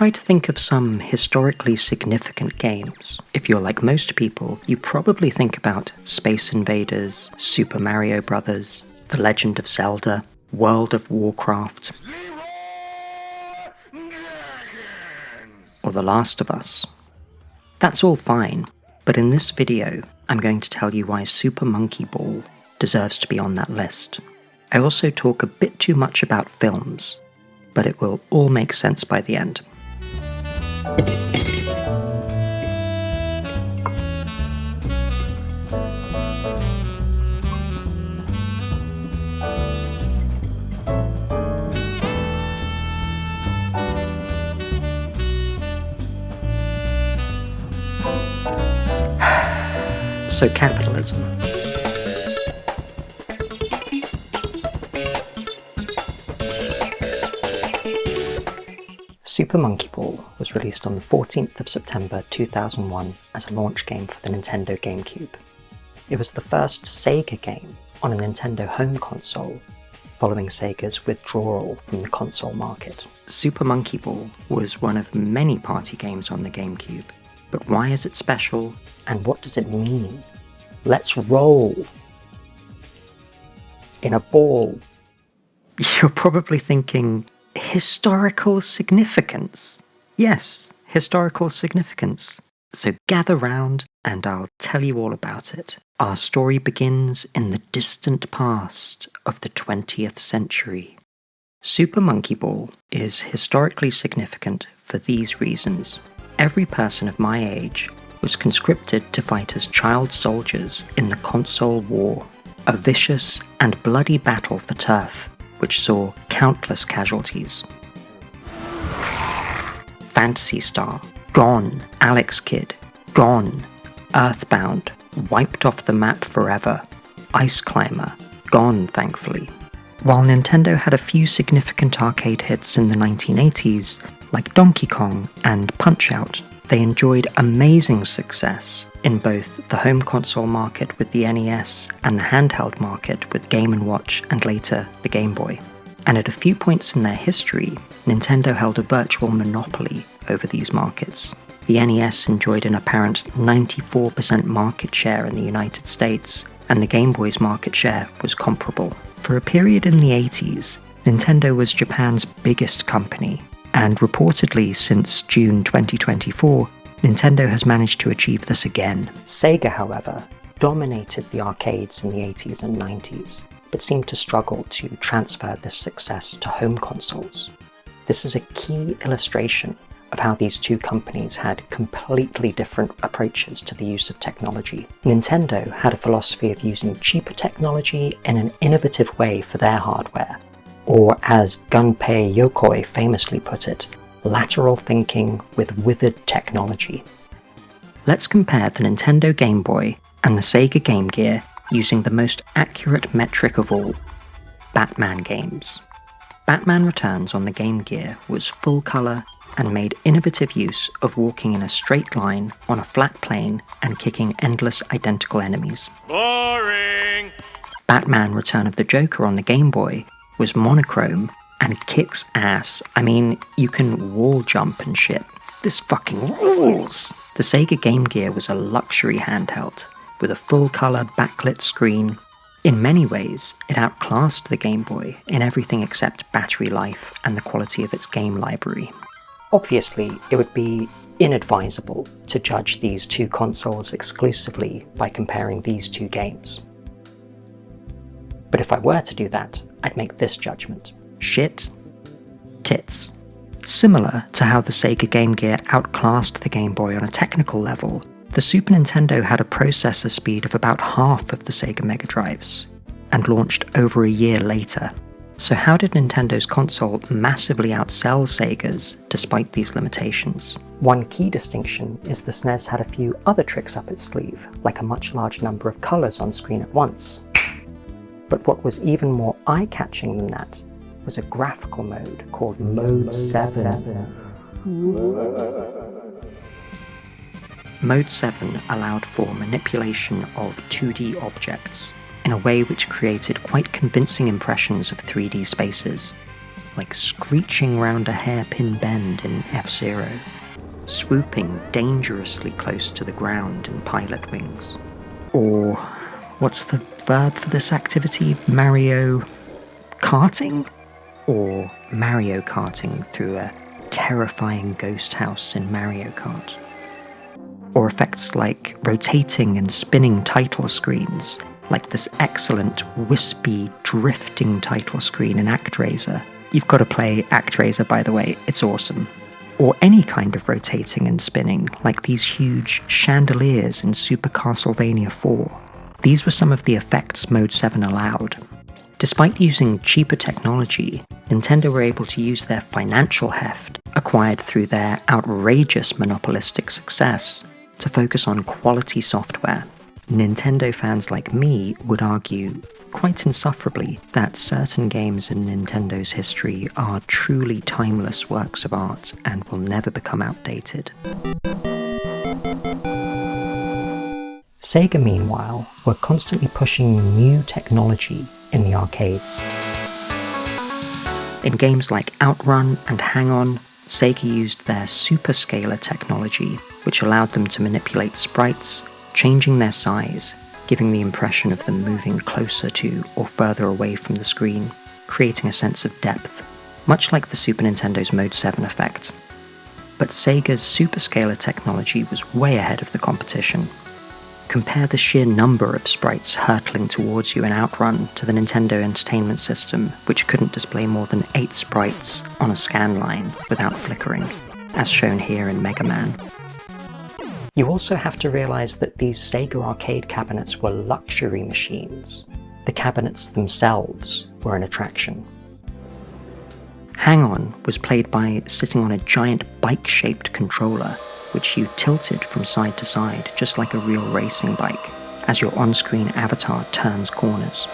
try to think of some historically significant games. If you're like most people, you probably think about Space Invaders, Super Mario Bros., The Legend of Zelda, World of Warcraft, or The Last of Us. That's all fine, but in this video, I'm going to tell you why Super Monkey Ball deserves to be on that list. I also talk a bit too much about films, but it will all make sense by the end. So capitalism. Super Monkey Ball was released on the 14th of September 2001 as a launch game for the Nintendo GameCube. It was the first Sega game on a Nintendo home console, following Sega's withdrawal from the console market. Super Monkey Ball was one of many party games on the GameCube, but why is it special, and what does it mean? Let's roll in a ball. You're probably thinking, historical significance? Yes, historical significance. So gather round and I'll tell you all about it. Our story begins in the distant past of the 20th century. Super Monkey Ball is historically significant for these reasons. Every person of my age was conscripted to fight as child soldiers in the Console War, a vicious and bloody battle for turf, which saw countless casualties. Phantasy Star, gone. Alex Kidd, gone. Earthbound, wiped off the map forever. Ice Climber, gone thankfully. While Nintendo had a few significant arcade hits in the 1980s, like Donkey Kong and Punch-Out!, they enjoyed amazing success in both the home console market with the NES and the handheld market with Game & Watch and later the Game Boy. And at a few points in their history, Nintendo held a virtual monopoly over these markets. The NES enjoyed an apparent 94% market share in the United States, and the Game Boy's market share was comparable. For a period in the 80s, Nintendo was Japan's biggest company, and reportedly since June 2024, Nintendo has managed to achieve this again. Sega, however, dominated the arcades in the 80s and 90s, but seemed to struggle to transfer this success to home consoles. This is a key illustration of how these two companies had completely different approaches to the use of technology. Nintendo had a philosophy of using cheaper technology in an innovative way for their hardware, or as Gunpei Yokoi famously put it, lateral thinking with withered technology. Let's compare the Nintendo Game Boy and the Sega Game Gear using the most accurate metric of all, Batman games. Batman Returns on the Game Gear was full color and made innovative use of walking in a straight line on a flat plane and kicking endless identical enemies. Boring! Batman Return of the Joker on the Game Boy was monochrome and kicks ass. I mean, you can wall jump and shit. This fucking rules! The Sega Game Gear was a luxury handheld, with a full-colour backlit screen. In many ways, it outclassed the Game Boy in everything except battery life and the quality of its game library. Obviously, it would be inadvisable to judge these two consoles exclusively by comparing these two games. But if I were to do that, I'd make this judgment. Shit. Tits. Similar to how the Sega Game Gear outclassed the Game Boy on a technical level, the Super Nintendo had a processor speed of about half of the Sega Mega Drives, and launched over a year later. So how did Nintendo's console massively outsell Sega's despite these limitations? One key distinction is the SNES had a few other tricks up its sleeve, like a much larger number of colours on screen at once. But what was even more eye-catching than that was a graphical mode called Mode 7. Mode 7 allowed for manipulation of 2D objects in a way which created quite convincing impressions of 3D spaces. like screeching round a hairpin bend in F-Zero, swooping dangerously close to the ground in Pilot Wings. Or, what's the verb for this activity? Mario karting? Or Mario karting through a terrifying ghost house in Mario Kart. Or effects like rotating and spinning title screens, like this excellent, wispy, drifting title screen in ActRaiser. You've got to play ActRaiser, by the way, it's awesome. Or any kind of rotating and spinning, like these huge chandeliers in Super Castlevania 4. These were some of the effects Mode 7 allowed. Despite using cheaper technology, Nintendo were able to use their financial heft, acquired through their outrageous monopolistic success, to focus on quality software. Nintendo fans like me would argue, quite insufferably, that certain games in Nintendo's history are truly timeless works of art and will never become outdated. Sega, meanwhile, were constantly pushing new technology in the arcades. In games like Outrun and Hang-On, Sega used their superscaler technology, which allowed them to manipulate sprites, changing their size, giving the impression of them moving closer to or further away from the screen, creating a sense of depth, much like the Super Nintendo's Mode 7 effect. But Sega's superscaler technology was way ahead of the competition. Compare the sheer number of sprites hurtling towards you in Outrun to the Nintendo Entertainment System, which couldn't display more than 8 sprites on a scan line without flickering, as shown here in Mega Man. You also have to realize that these Sega arcade cabinets were luxury machines. The cabinets themselves were an attraction. Hang-On was played by sitting on a giant bike-shaped controller, which you tilted from side to side, just like a real racing bike, as your on-screen avatar turns corners.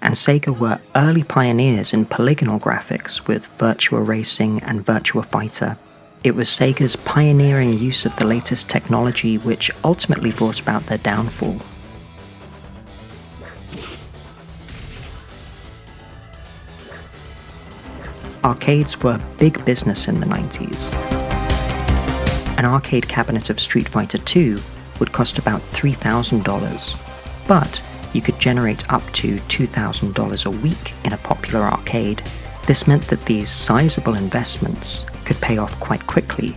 And Sega were early pioneers in polygonal graphics with Virtua Racing and Virtua Fighter. It was Sega's pioneering use of the latest technology which ultimately brought about their downfall. Arcades were big business in the 90s. An arcade cabinet of Street Fighter II would cost about $3,000, but you could generate up to $2,000 a week in a popular arcade. This meant that these sizable investments could pay off quite quickly,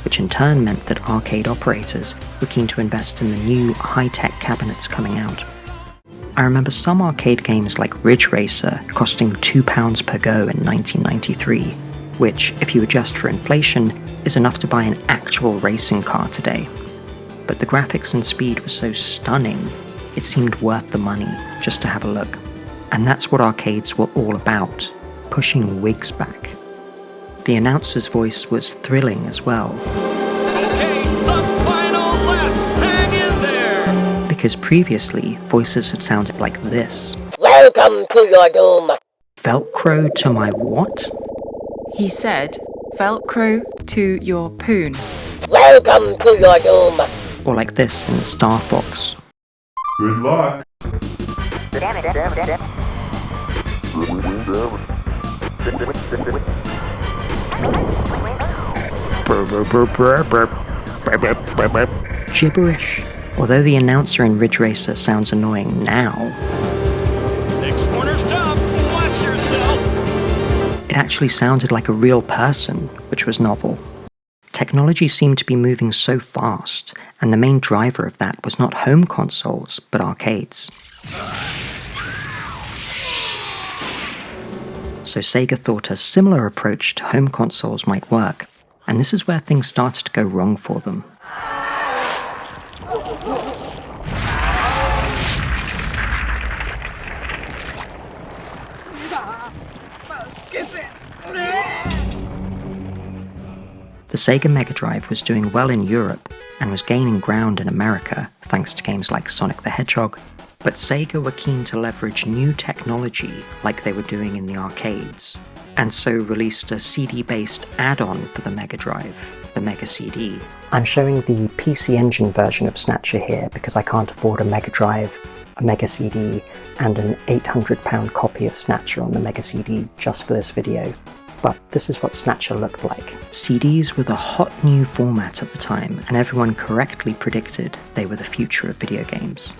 which in turn meant that arcade operators were keen to invest in the new high-tech cabinets coming out. I remember some arcade games like Ridge Racer costing £2 per go in 1993, which, if you adjust for inflation, is enough to buy an actual racing car today. But the graphics and speed were so stunning, it seemed worth the money just to have a look. And that's what arcades were all about, pushing wigs back. The announcer's voice was thrilling as well. Okay, the final lap, hang in there! Because previously, voices had sounded like this. Welcome to your doom. Velcro to my what? He said, Velcro to your poon. Welcome to your doom. Or like this in Star Fox. Good luck. Gibberish. Although the announcer in Ridge Racer sounds annoying now, Next corner stop, watch yourself! it actually sounded like a real person, which was novel. Technology seemed to be moving so fast, and the main driver of that was not home consoles, but arcades. So Sega thought a similar approach to home consoles might work, and this is where things started to go wrong for them. The Sega Mega Drive was doing well in Europe and was gaining ground in America thanks to games like Sonic the Hedgehog, but Sega were keen to leverage new technology like they were doing in the arcades, and so released a CD-based add-on for the Mega Drive, the Mega CD. I'm showing the PC Engine version of Snatcher here because I can't afford a Mega Drive. a Mega CD, and an £800 copy of Snatcher on the Mega CD just for this video. But this is what Snatcher looked like. CDs were the hot new format at the time, and everyone correctly predicted they were the future of video games.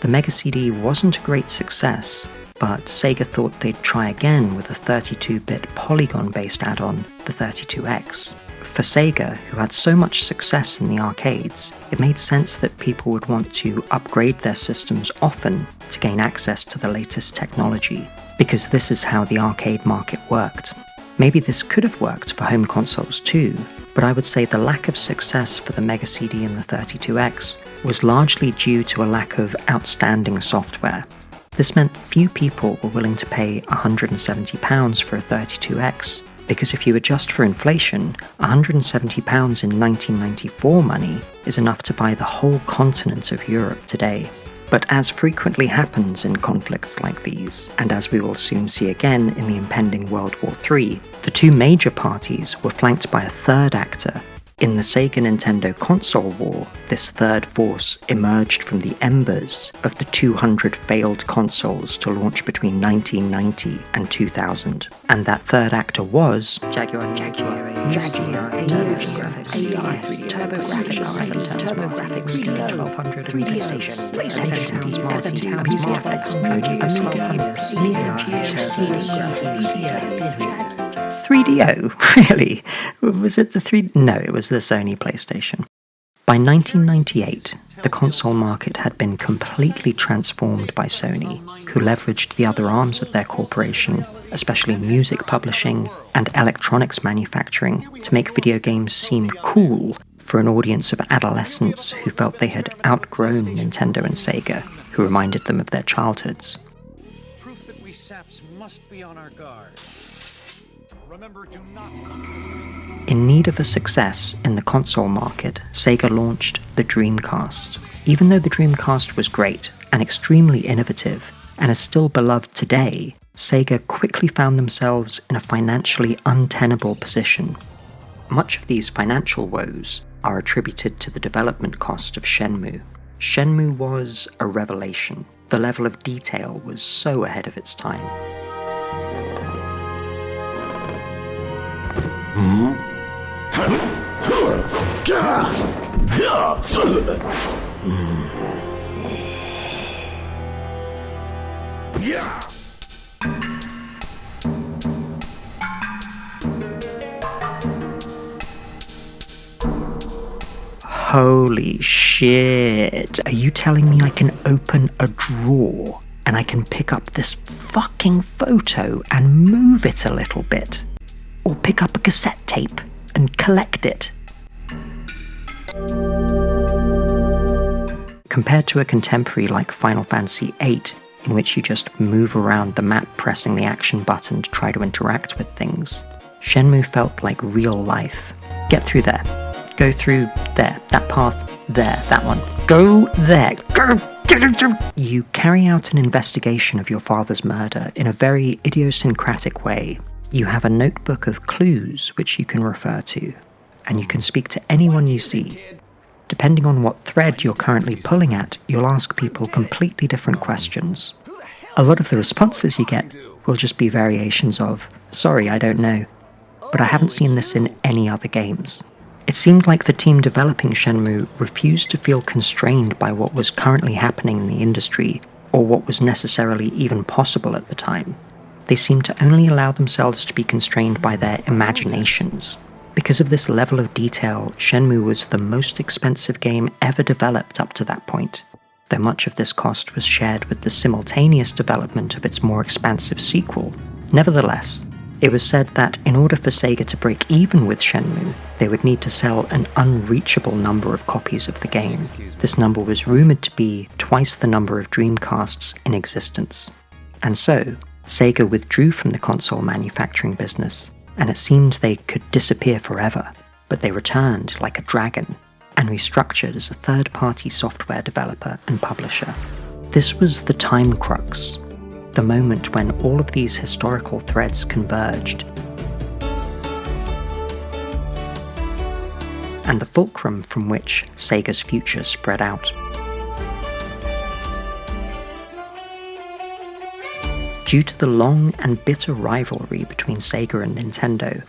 The Mega CD wasn't a great success, but Sega thought they'd try again with a 32-bit polygon-based add-on, the 32X. For Sega, who had so much success in the arcades, it made sense that people would want to upgrade their systems often to gain access to the latest technology, because this is how the arcade market worked. Maybe this could have worked for home consoles too, but I would say the lack of success for the Mega CD and the 32X was largely due to a lack of outstanding software. This meant few people were willing to pay £170 for a 32X, because if you adjust for inflation, £170 in 1994 money is enough to buy the whole continent of Europe today. But as frequently happens in conflicts like these, and as we will soon see again in the impending World War III, the two major parties were flanked by a third actor. In the Sega Nintendo console war, this third force emerged from the embers of the 200 failed consoles to launch between 1990 and 2000. And that third actor was Jaguar, TurboGrafx, 1200, PlayStation, PlayStation, 3DO, really? Was it the 3? No, it was the Sony PlayStation. By 1998, the console market had been completely transformed by Sony, who leveraged the other arms of their corporation, especially music publishing and electronics manufacturing, to make video games seem cool for an audience of adolescents who felt they had outgrown Nintendo and Sega, who reminded them of their childhoods. Proof that we saps must be on our guard. Remember, do not. In need of a success in the console market, Sega launched the Dreamcast. Even though the Dreamcast was great and extremely innovative, and is still beloved today, Sega quickly found themselves in a financially untenable position. Much of these financial woes are attributed to the development cost of Shenmue. Shenmue was a revelation. The level of detail was so ahead of its time. Holy shit. Are you telling me I can open a drawer and I can pick up this fucking photo and move it a little bit? Or pick up a cassette tape and collect it? Compared to a contemporary like Final Fantasy VIII, in which you just move around the map pressing the action button to try to interact with things, Shenmue felt like real life. Get through there. Go through there. That path there. That one. Go there. Go. You carry out an investigation of your father's murder in a very idiosyncratic way. You have a notebook of clues which you can refer to, and you can speak to anyone you see. Depending on what thread you're currently pulling at, you'll ask people completely different questions. A lot of the responses you get will just be variations of, "Sorry, I don't know," but I haven't seen this in any other games. It seemed like the team developing Shenmue refused to feel constrained by what was currently happening in the industry, or what was necessarily even possible at the time. They seemed to only allow themselves to be constrained by their imaginations. Because of this level of detail, Shenmue was the most expensive game ever developed up to that point, though much of this cost was shared with the simultaneous development of its more expansive sequel. Nevertheless, it was said that in order for Sega to break even with Shenmue, they would need to sell an unreachable number of copies of the game. This number was rumoured to be twice the number of Dreamcasts in existence. And so, Sega withdrew from the console manufacturing business, and it seemed they could disappear forever, but they returned like a dragon, and restructured as a third-party software developer and publisher. This was the time crux, the moment when all of these historical threads converged, and the fulcrum from which Sega's future spread out. Due to the long and bitter rivalry between Sega and Nintendo,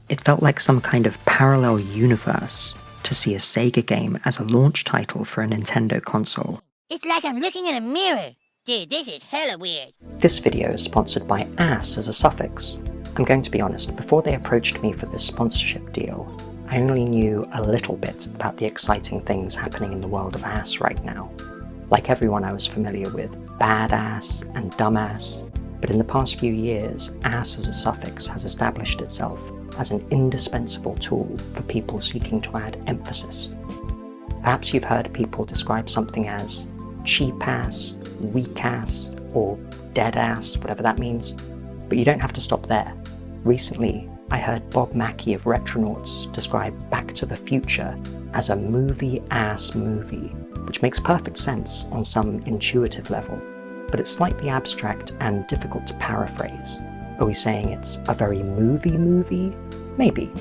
it felt like some kind of parallel universe to see a Sega game as a launch title for a Nintendo console. It's like I'm looking in a mirror. Dude, this is hella weird. This video is sponsored by ass as a suffix. I'm going to be honest, before they approached me for this sponsorship deal, I only knew a little bit about the exciting things happening in the world of ass right now. Like everyone, I was familiar with badass and dumbass, but in the past few years, ass as a suffix has established itself as an indispensable tool for people seeking to add emphasis. Perhaps you've heard people describe something as cheap ass, weak ass, or dead ass, whatever that means, but you don't have to stop there. Recently, I heard Bob Mackey of Retronauts describe Back to the Future as a movie-ass movie, which makes perfect sense on some intuitive level, but it's slightly abstract and difficult to paraphrase. Are we saying it's a very movie? Maybe.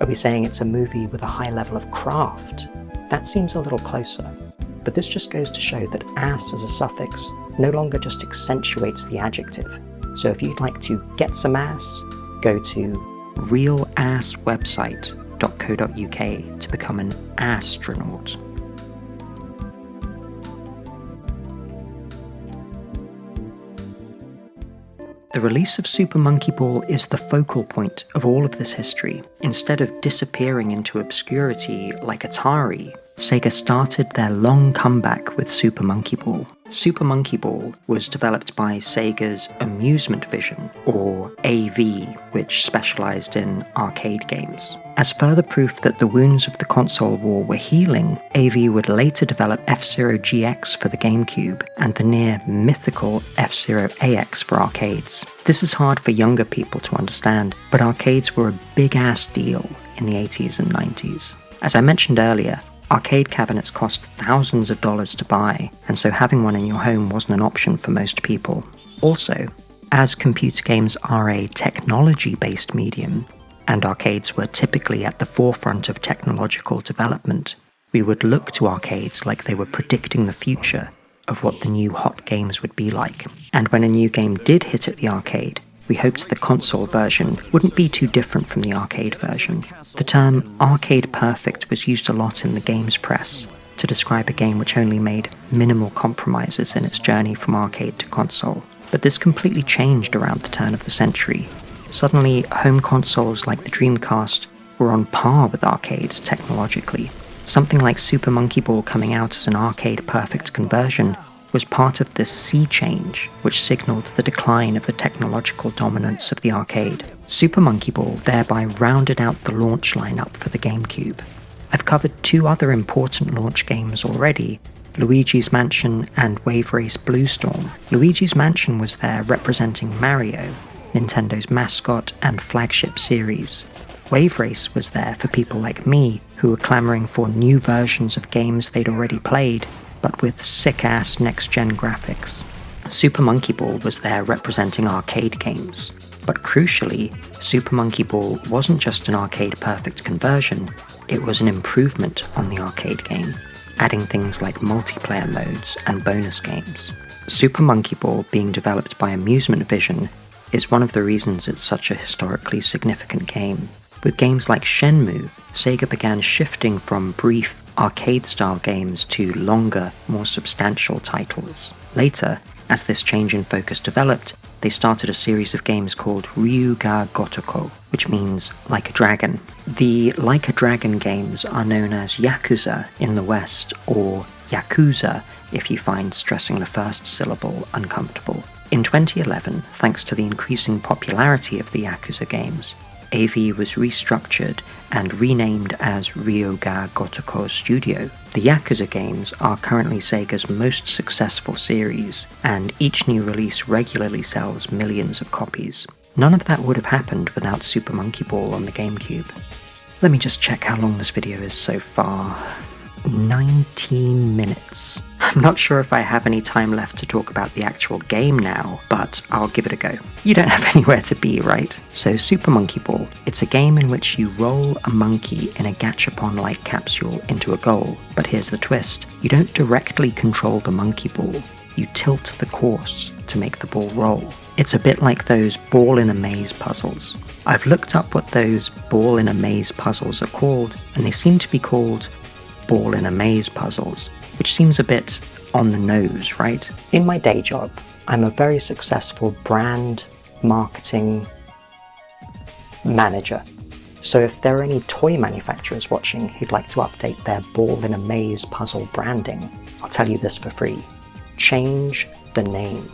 Are we saying it's a movie with a high level of craft? That seems a little closer. But this just goes to show that ass as a suffix no longer just accentuates the adjective. So if you'd like to get some ass, go to realasswebsite.co.uk to become an astronaut. The release of Super Monkey Ball is the focal point of all of this history. Instead of disappearing into obscurity like Atari, Sega started their long comeback with Super Monkey Ball. Super Monkey Ball was developed by Sega's Amusement Vision, or AV, which specialized in arcade games. As further proof that the wounds of the console war were healing, AV would later develop F-Zero GX for the GameCube and the near mythical F-Zero AX for arcades. This is hard for younger people to understand, but arcades were a big-ass deal in the 80s and 90s. As I mentioned earlier, arcade cabinets cost thousands of dollars to buy, and so having one in your home wasn't an option for most people. Also, as computer games are a technology-based medium, and arcades were typically at the forefront of technological development, we would look to arcades like they were predicting the future of what the new hot games would be like. And when a new game did hit at the arcade, we hoped the console version wouldn't be too different from the arcade version. The term arcade perfect was used a lot in the games press to describe a game which only made minimal compromises in its journey from arcade to console. But this completely changed around the turn of the century. Suddenly, home consoles like the Dreamcast were on par with arcades technologically. Something like Super Monkey Ball coming out as an arcade perfect conversion was part of this sea change, which signaled the decline of the technological dominance of the arcade. Super Monkey Ball thereby rounded out the launch lineup for the GameCube. I've covered two other important launch games already, Luigi's Mansion and Wave Race Blue Storm. Luigi's Mansion was there representing Mario, Nintendo's mascot and flagship series. Wave Race was there for people like me who were clamoring for new versions of games they'd already played, but with sick-ass next-gen graphics. Super Monkey Ball was there representing arcade games. But crucially, Super Monkey Ball wasn't just an arcade-perfect conversion, it was an improvement on the arcade game, adding things like multiplayer modes and bonus games. Super Monkey Ball being developed by Amusement Vision is one of the reasons it's such a historically significant game. With games like Shenmue, Sega began shifting from brief, arcade-style games to longer, more substantial titles. Later, as this change in focus developed, they started a series of games called Ryu ga Gotoku, which means like a dragon. The like a dragon games are known as Yakuza in the West, or Yakuza if you find stressing the first syllable uncomfortable. In 2011, thanks to the increasing popularity of the Yakuza games, AV was restructured and renamed as Ryoga Gotoku Studio. The Yakuza games are currently Sega's most successful series, and each new release regularly sells millions of copies. None of that would have happened without Super Monkey Ball on the GameCube. Let me just check how long this video is so far. 19 minutes. I'm not sure if I have any time left to talk about the actual game now, but I'll give it a go. You don't have anywhere to be, right? So Super Monkey Ball, it's a game in which you roll a monkey in a gachapon-like capsule into a goal, but here's the twist. You don't directly control the monkey ball. you tilt the course to make the ball roll. It's a bit like those ball in a maze puzzles. I've looked up what those ball in a maze puzzles are called, and they seem to be called ball in a maze puzzles, which seems a bit on the nose, right? In my day job, I'm a very successful brand marketing manager. So if there are any toy manufacturers watching who'd like to update their ball in a maze puzzle branding, I'll tell you this for free. Change the name.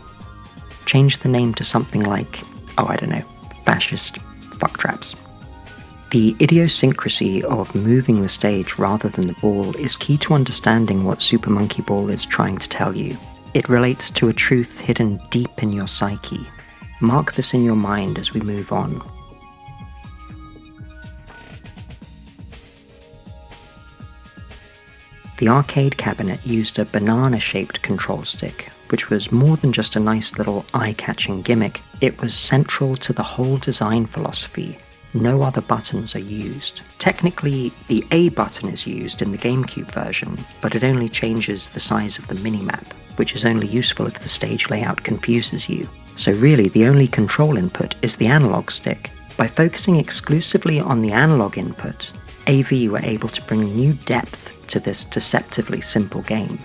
Change the name to something like, oh, I don't know, fascist fucktraps. The idiosyncrasy of moving the stage rather than the ball is key to understanding what Super Monkey Ball is trying to tell you. It relates to a truth hidden deep in your psyche. Mark this in your mind as we move on. The arcade cabinet used a banana-shaped control stick, which was more than just a nice little eye-catching gimmick. It was central to the whole design philosophy. No other buttons are used. Technically, the A button is used in the GameCube version, but it only changes the size of the minimap, which is only useful if the stage layout confuses you. So really, the only control input is the analog stick. By focusing exclusively on the analog input, AV were able to bring new depth to this deceptively simple game.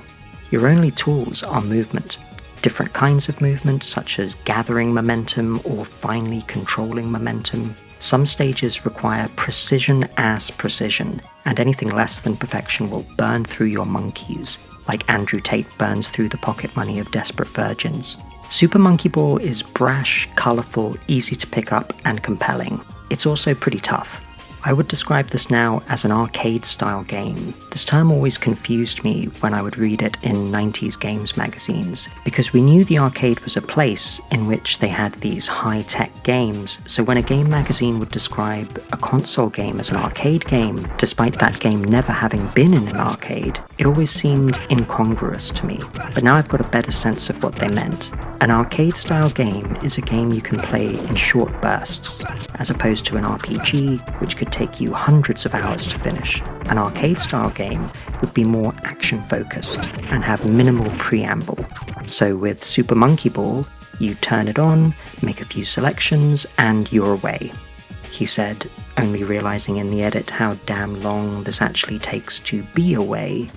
Your only tools are movement. Different kinds of movement, such as gathering momentum or finely controlling momentum. Some stages require precision-ass precision, and anything less than perfection will burn through your monkeys, like Andrew Tate burns through the pocket money of desperate virgins. Super Monkey Ball is brash, colourful, easy to pick up, and compelling. It's also pretty tough. I would describe this now as an arcade-style game. This term always confused me when I would read it in 90s games magazines, because we knew the arcade was a place in which they had these high-tech games, so when a game magazine would describe a console game as an arcade game, despite that game never having been in an arcade, it always seemed incongruous to me. But now I've got a better sense of what they meant. An arcade-style game is a game you can play in short bursts, as opposed to an RPG, which could take you hundreds of hours to finish. An arcade-style game would be more action-focused and have minimal preamble. So with Super Monkey Ball, you turn it on, make a few selections, and you're away. He said, only realizing in the edit how damn long this actually takes to be away.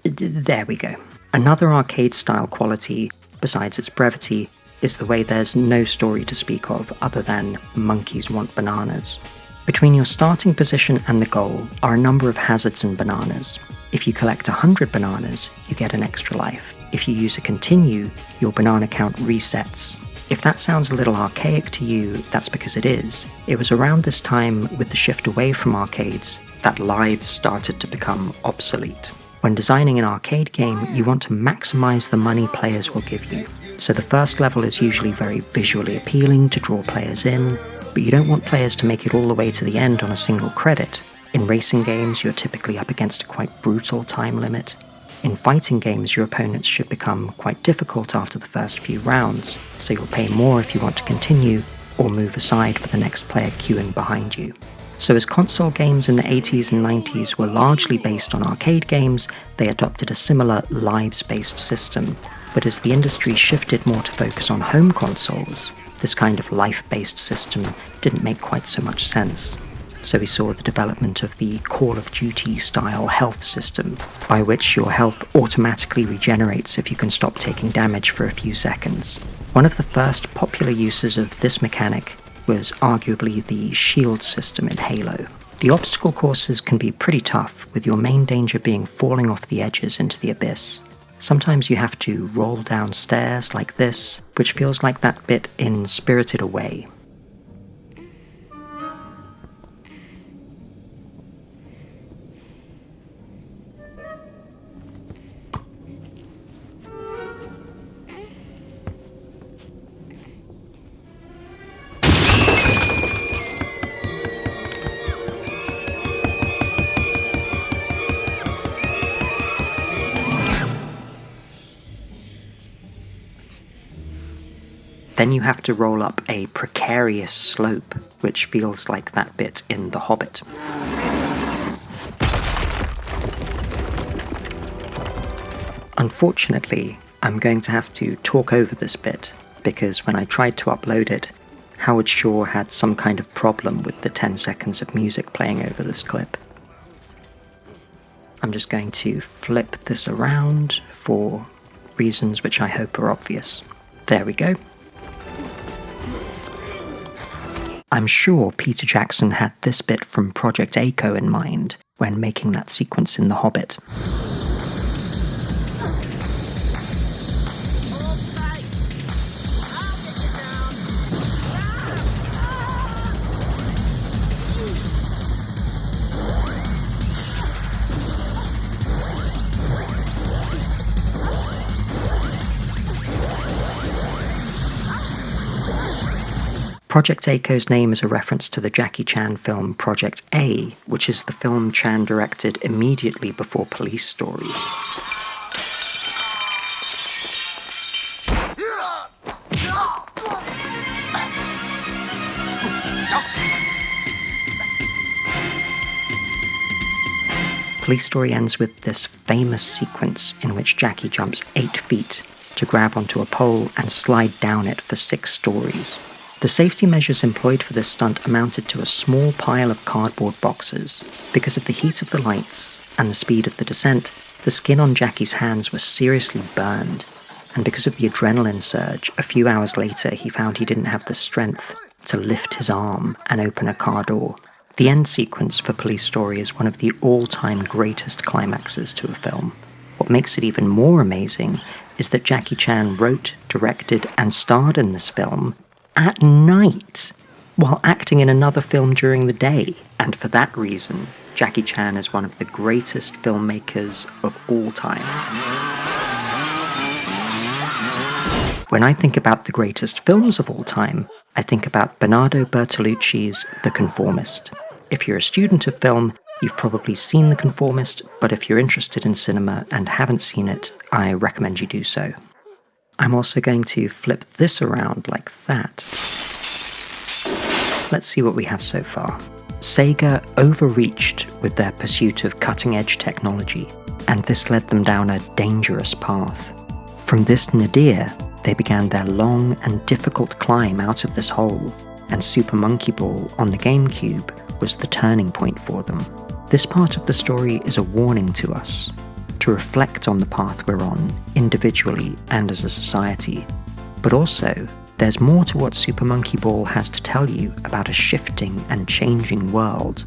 There we go. Another arcade-style quality, besides its brevity, is the way there's no story to speak of other than monkeys want bananas. Between your starting position and the goal are a number of hazards and bananas. If you collect 100 bananas, you get an extra life. If you use a continue, your banana count resets. If that sounds a little archaic to you, that's because it is. It was around this time, with the shift away from arcades, that lives started to become obsolete. When designing an arcade game, you want to maximize the money players will give you. So the first level is usually very visually appealing to draw players in, but you don't want players to make it all the way to the end on a single credit. In racing games, you're typically up against a quite brutal time limit. In fighting games, your opponents should become quite difficult after the first few rounds, so you'll pay more if you want to continue, or move aside for the next player queuing behind you. So as console games in the 80s and 90s were largely based on arcade games, they adopted a similar lives-based system. But as the industry shifted more to focus on home consoles, this kind of life-based system didn't make quite so much sense. So we saw the development of the Call of Duty-style health system, by which your health automatically regenerates if you can stop taking damage for a few seconds. One of the first popular uses of this mechanic was arguably the shield system in Halo. The obstacle courses can be pretty tough, with your main danger being falling off the edges into the abyss. Sometimes you have to roll down stairs like this, which feels like that bit in Spirited Away. Then you have to roll up a precarious slope, which feels like that bit in The Hobbit. Unfortunately, I'm going to have to talk over this bit, because when I tried to upload it, Howard Shaw had some kind of problem with the 10 seconds of music playing over this clip. I'm just going to flip this around for reasons which I hope are obvious. There we go. I'm sure Peter Jackson had this bit from Project A in mind when making that sequence in The Hobbit. Project A name is a reference to the Jackie Chan film Project A, which is the film Chan directed immediately before Police Story. Police Story ends with this famous sequence in which Jackie jumps 8 feet to grab onto a pole and slide down it for 6 stories. The safety measures employed for this stunt amounted to a small pile of cardboard boxes. Because of the heat of the lights and the speed of the descent, the skin on Jackie's hands was seriously burned, and because of the adrenaline surge, a few hours later he found he didn't have the strength to lift his arm and open a car door. The end sequence for Police Story is one of the all-time greatest climaxes to a film. What makes it even more amazing is that Jackie Chan wrote, directed, and starred in this film at night, while acting in another film during the day. And for that reason, Jackie Chan is one of the greatest filmmakers of all time. When I think about the greatest films of all time, I think about Bernardo Bertolucci's The Conformist. If you're a student of film, you've probably seen The Conformist, but if you're interested in cinema and haven't seen it, I recommend you do so. I'm also going to flip this around like that. Let's see what we have so far. Sega overreached with their pursuit of cutting-edge technology, and this led them down a dangerous path. From this nadir, they began their long and difficult climb out of this hole, and Super Monkey Ball on the GameCube was the turning point for them. This part of the story is a warning to us, to reflect on the path we're on, individually and as a society. But also, there's more to what Super Monkey Ball has to tell you about a shifting and changing world.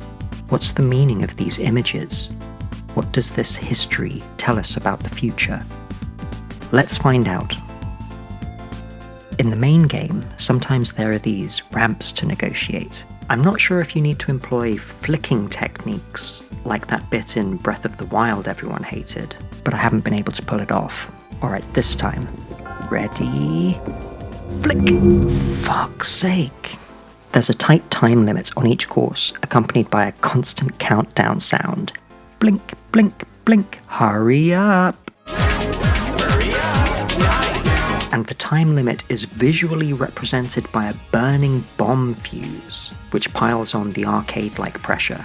What's the meaning of these images? What does this history tell us about the future? Let's find out. In the main game, sometimes there are these ramps to negotiate. I'm not sure if you need to employ flicking techniques, like that bit in Breath of the Wild everyone hated, but I haven't been able to pull it off. Alright, this time. Ready? Flick! Fuck's sake. There's a tight time limit on each course, accompanied by a constant countdown sound. Blink, blink, blink, hurry up! And the time limit is visually represented by a burning bomb fuse, which piles on the arcade-like pressure.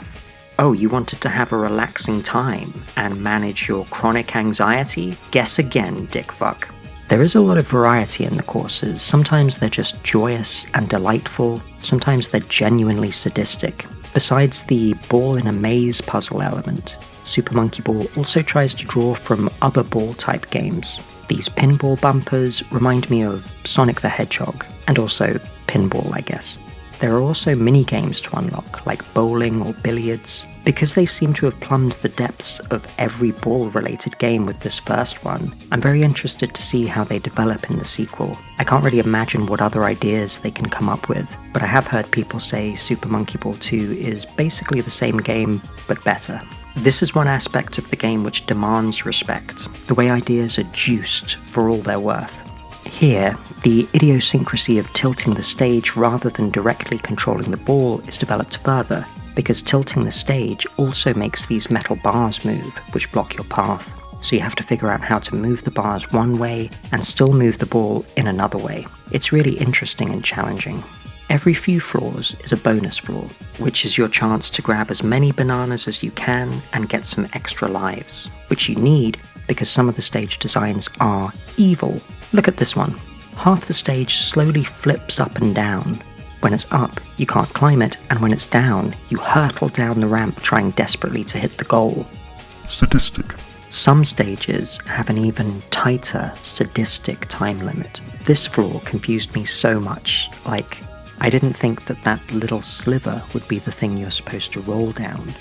Oh, you wanted to have a relaxing time and manage your chronic anxiety? Guess again, dickfuck. There is a lot of variety in the courses. Sometimes they're just joyous and delightful, sometimes they're genuinely sadistic. Besides the ball in a maze puzzle element, Super Monkey Ball also tries to draw from other ball-type games. These pinball bumpers remind me of Sonic the Hedgehog, and also pinball, I guess. There are also mini-games to unlock, like bowling or billiards. Because they seem to have plumbed the depths of every ball-related game with this first one, I'm very interested to see how they develop in the sequel. I can't really imagine what other ideas they can come up with, but I have heard people say Super Monkey Ball 2 is basically the same game, but better. This is one aspect of the game which demands respect, the way ideas are juiced for all they're worth. Here, the idiosyncrasy of tilting the stage rather than directly controlling the ball is developed further, because tilting the stage also makes these metal bars move, which block your path, so you have to figure out how to move the bars one way and still move the ball in another way. It's really interesting and challenging. Every few floors is a bonus floor, which is your chance to grab as many bananas as you can and get some extra lives, which you need because some of the stage designs are evil. Look at this one. Half the stage slowly flips up and down. When it's up, you can't climb it, and when it's down, you hurtle down the ramp trying desperately to hit the goal. Sadistic. Some stages have an even tighter, sadistic time limit. This flaw confused me so much, like, I didn't think that that little sliver would be the thing you're supposed to roll down.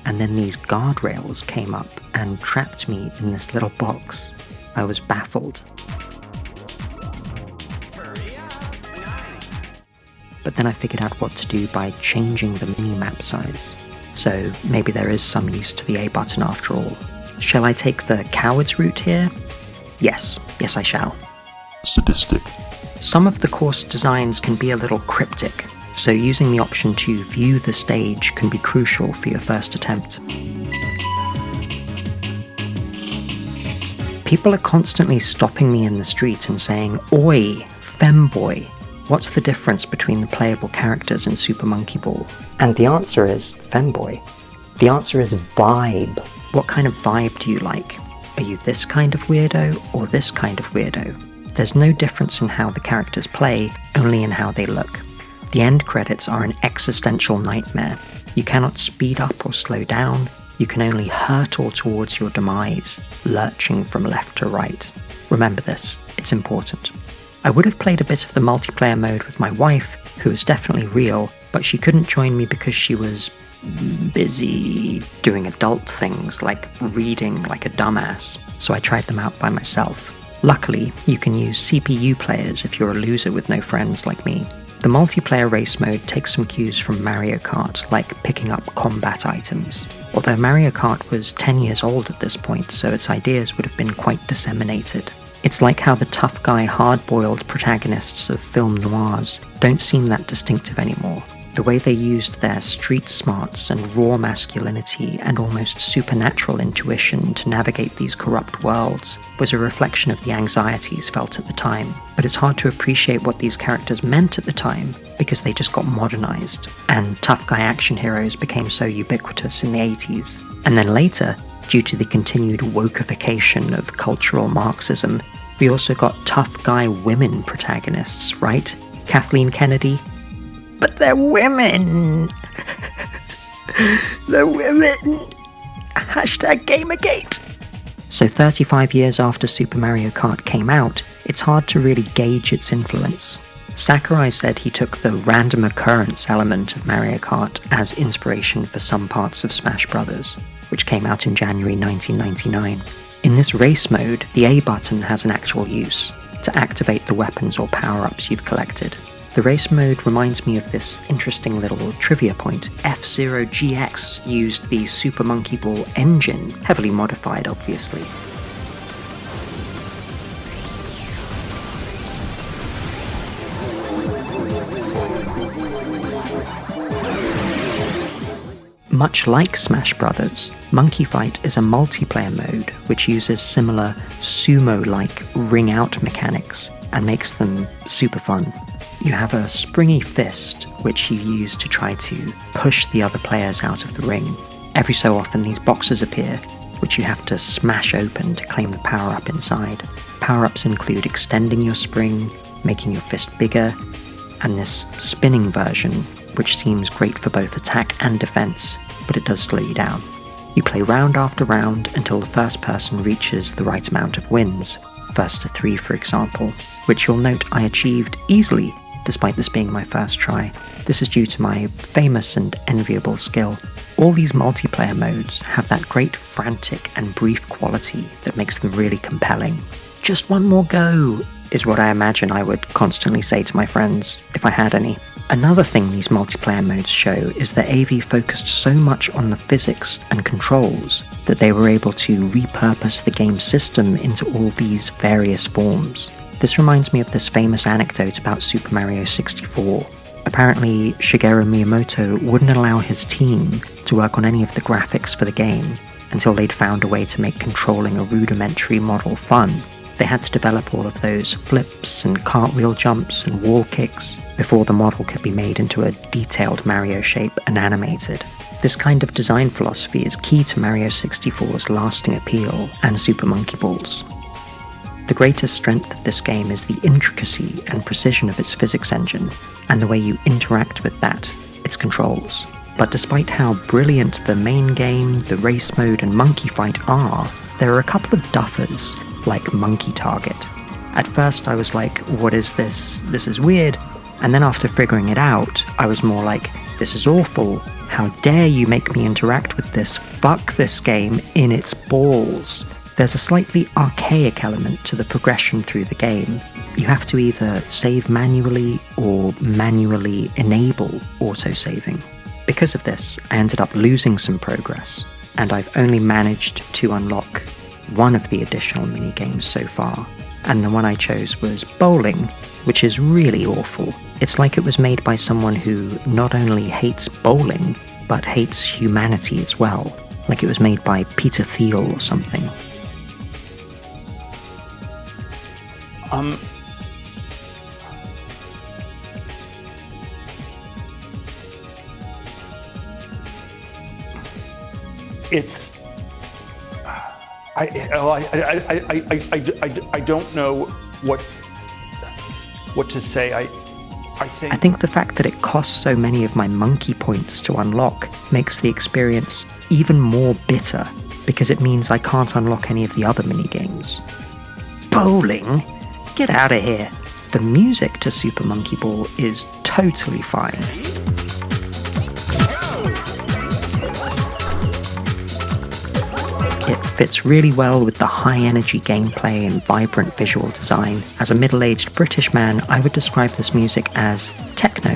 And then these guardrails came up and trapped me in this little box. I was baffled. But then I figured out what to do by changing the mini-map size. So maybe there is some use to the A button after all. Shall I take the coward's route here? Yes I shall. Sadistic. Some of the course designs can be a little cryptic, so using the option to view the stage can be crucial for your first attempt. People are constantly stopping me in the street and saying, "Oi, femboy, what's the difference between the playable characters in Super Monkey Ball?" And the answer is femboy. The answer is vibe. What kind of vibe do you like? Are you this kind of weirdo or this kind of weirdo? There's no difference in how the characters play, only in how they look. The end credits are an existential nightmare. You cannot speed up or slow down, you can only hurtle towards your demise, lurching from left to right. Remember this, it's important. I would have played a bit of the multiplayer mode with my wife, who is definitely real, but she couldn't join me because she was busy doing adult things like reading like a dumbass, so I tried them out by myself. Luckily, you can use CPU players if you're a loser with no friends like me. The multiplayer race mode takes some cues from Mario Kart, like picking up combat items. Although Mario Kart was 10 years old at this point, so its ideas would have been quite disseminated. It's like how the tough guy, hard-boiled protagonists of film noirs don't seem that distinctive anymore. The way they used their street smarts and raw masculinity and almost supernatural intuition to navigate these corrupt worlds was a reflection of the anxieties felt at the time. But it's hard to appreciate what these characters meant at the time because they just got modernized, and tough guy action heroes became so ubiquitous in the 80s. And then later, due to the continued wokeification of cultural Marxism, we also got tough guy women protagonists, right? Kathleen Kennedy? But they're women! They're women! Hashtag Gamergate! So 35 years after Super Mario Kart came out, it's hard to really gauge its influence. Sakurai said he took the random occurrence element of Mario Kart as inspiration for some parts of Smash Bros., which came out in January 1999. In this race mode, the A button has an actual use, to activate the weapons or power-ups you've collected. The race mode reminds me of this interesting little trivia point. F-Zero GX used the Super Monkey Ball engine, heavily modified obviously. Much like Smash Bros., Monkey Fight is a multiplayer mode which uses similar sumo-like ring-out mechanics and makes them super fun. You have a springy fist, which you use to try to push the other players out of the ring. Every so often these boxes appear, which you have to smash open to claim the power-up inside. Power-ups include extending your spring, making your fist bigger, and this spinning version, which seems great for both attack and defense, but it does slow you down. You play round after round until the first person reaches the right amount of wins, first to 3 for example, which you'll note I achieved easily, despite this being my first try. This is due to my famous and enviable skill. All these multiplayer modes have that great frantic and brief quality that makes them really compelling. Just one more go, is what I imagine I would constantly say to my friends, if I had any. Another thing these multiplayer modes show is that AV focused so much on the physics and controls that they were able to repurpose the game system into all these various forms. This reminds me of this famous anecdote about Super Mario 64. Apparently, Shigeru Miyamoto wouldn't allow his team to work on any of the graphics for the game until they'd found a way to make controlling a rudimentary model fun. They had to develop all of those flips and cartwheel jumps and wall kicks before the model could be made into a detailed Mario shape and animated. This kind of design philosophy is key to Mario 64's lasting appeal and Super Monkey Ball's. The greatest strength of this game is the intricacy and precision of its physics engine, and the way you interact with that, its controls. But despite how brilliant the main game, the race mode, and monkey fight are, there are a couple of duffers, like Monkey Target. At first I was like, what is this? This is weird. And then after figuring it out, I was more like, this is awful. How dare you make me interact with this? Fuck this game in its balls. There's a slightly archaic element to the progression through the game. You have to either save manually or manually enable autosaving. Because of this, I ended up losing some progress, and I've only managed to unlock one of the additional minigames so far, and the one I chose was bowling, which is really awful. It's like it was made by someone who not only hates bowling, but hates humanity as well. Like it was made by Peter Thiel or something. It's... I don't know what to say. I think the fact that it costs so many of my monkey points to unlock makes the experience even more bitter, because it means I can't unlock any of the other minigames. Bowling? Get out of here. The music to Super Monkey Ball is totally fine. It fits really well with the high-energy gameplay and vibrant visual design. As a middle-aged British man, I would describe this music as techno.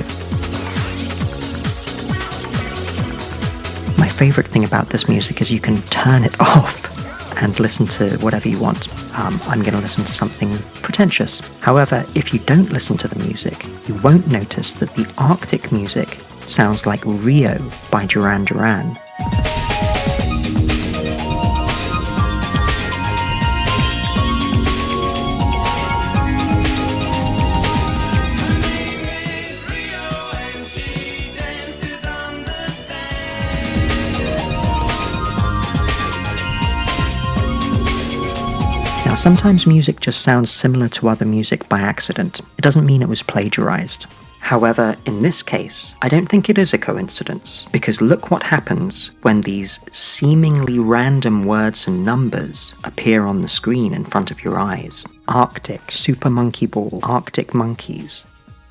My favourite thing about this music is you can turn it off and listen to whatever you want. I'm going to listen to something pretentious. However, if you don't listen to the music, you won't notice that the Arctic music sounds like Rio by Duran Duran. Now, sometimes music just sounds similar to other music by accident. It doesn't mean it was plagiarized. However, in this case, I don't think it is a coincidence, because look what happens when these seemingly random words and numbers appear on the screen in front of your eyes. Arctic, Super Monkey Ball, Arctic Monkeys,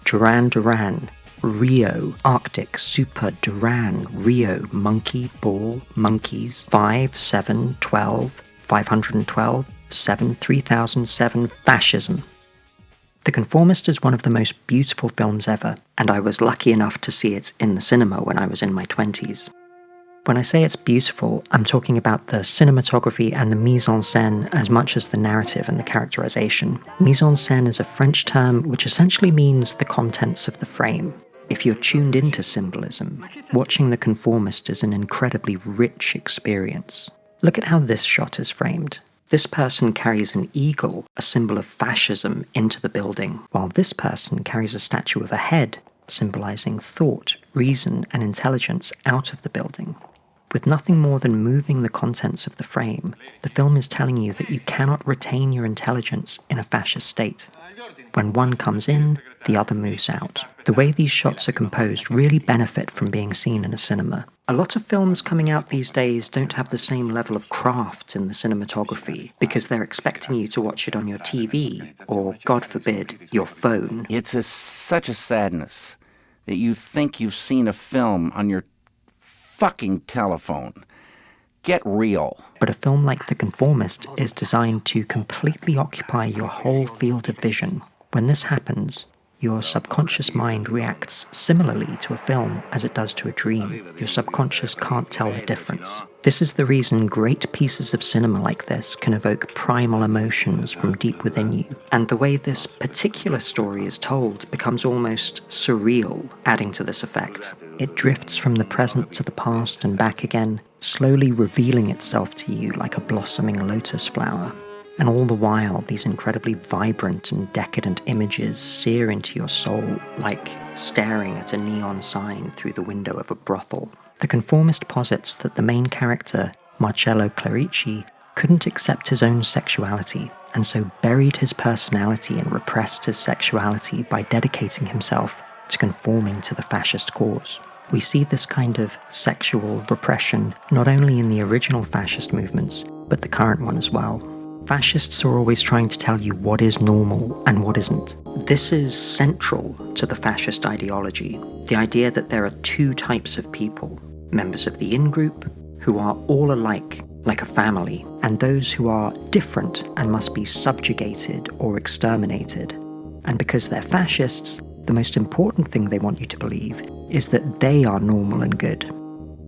Duran Duran, Rio, Arctic, Super, Duran, Rio, Monkey, Ball, Monkeys, 5, 7, 12, 512, 7, 3007, Fascism. The Conformist is one of the most beautiful films ever, and I was lucky enough to see it in the cinema when I was in my 20s. When I say it's beautiful, I'm talking about the cinematography and the mise en scène as much as the narrative and the characterization. Mise en scène is a French term which essentially means the contents of the frame. If you're tuned into symbolism, watching The Conformist is an incredibly rich experience. Look at how this shot is framed. This person carries an eagle, a symbol of fascism, into the building, while this person carries a statue of a head, symbolizing thought, reason, and intelligence out of the building. With nothing more than moving the contents of the frame, the film is telling you that you cannot retain your intelligence in a fascist state. When one comes in, the other moves out. The way these shots are composed really benefit from being seen in a cinema. A lot of films coming out these days don't have the same level of craft in the cinematography because they're expecting you to watch it on your TV or, God forbid, your phone. It's such a sadness that you think you've seen a film on your fucking telephone. Get real. But a film like The Conformist is designed to completely occupy your whole field of vision. When this happens, your subconscious mind reacts similarly to a film as it does to a dream. Your subconscious can't tell the difference. This is the reason great pieces of cinema like this can evoke primal emotions from deep within you. And the way this particular story is told becomes almost surreal, adding to this effect. It drifts from the present to the past and back again, slowly revealing itself to you like a blossoming lotus flower. And all the while, these incredibly vibrant and decadent images sear into your soul, like staring at a neon sign through the window of a brothel. The conformist posits that the main character, Marcello Clerici, couldn't accept his own sexuality, and so buried his personality and repressed his sexuality by dedicating himself to conforming to the fascist cause. We see this kind of sexual repression not only in the original fascist movements, but the current one as well. Fascists are always trying to tell you what is normal and what isn't. This is central to the fascist ideology, the idea that there are two types of people, members of the in-group, who are all alike, like a family, and those who are different and must be subjugated or exterminated. And because they're fascists, the most important thing they want you to believe is that they are normal and good,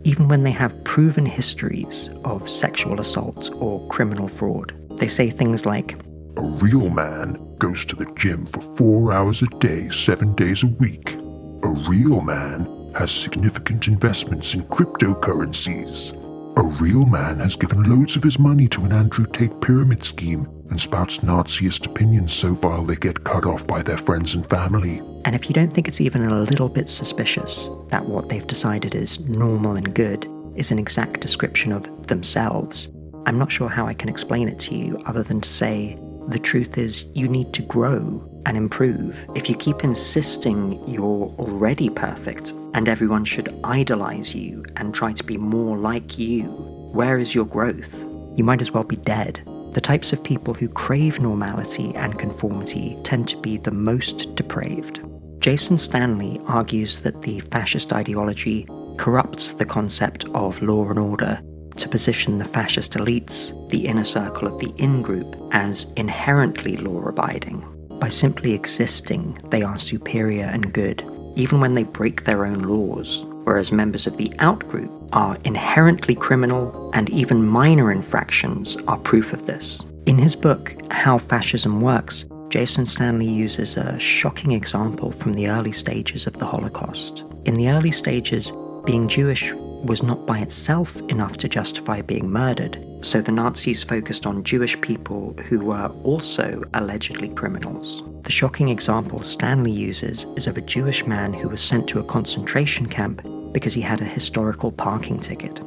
even when they have proven histories of sexual assault or criminal fraud. They say things like, A real man goes to the gym for 4 hours a day, 7 days a week. A real man has significant investments in cryptocurrencies. A real man has given loads of his money to an Andrew Tate pyramid scheme and spouts Naziist opinions so vile they get cut off by their friends and family. And if you don't think it's even a little bit suspicious that what they've decided is normal and good is an exact description of themselves, I'm not sure how I can explain it to you other than to say the truth is you need to grow and improve. If you keep insisting you're already perfect and everyone should idolize you and try to be more like you, where is your growth? You might as well be dead. The types of people who crave normality and conformity tend to be the most depraved. Jason Stanley argues that the fascist ideology corrupts the concept of law and order to position the fascist elites, the inner circle of the in-group, as inherently law-abiding. By simply existing, they are superior and good, even when they break their own laws, whereas members of the out-group are inherently criminal, and even minor infractions are proof of this. In his book, How Fascism Works, Jason Stanley uses a shocking example from the early stages of the Holocaust. In the early stages, being Jewish was not by itself enough to justify being murdered, so the Nazis focused on Jewish people who were also allegedly criminals. The shocking example Stanley uses is of a Jewish man who was sent to a concentration camp because he had a historical parking ticket,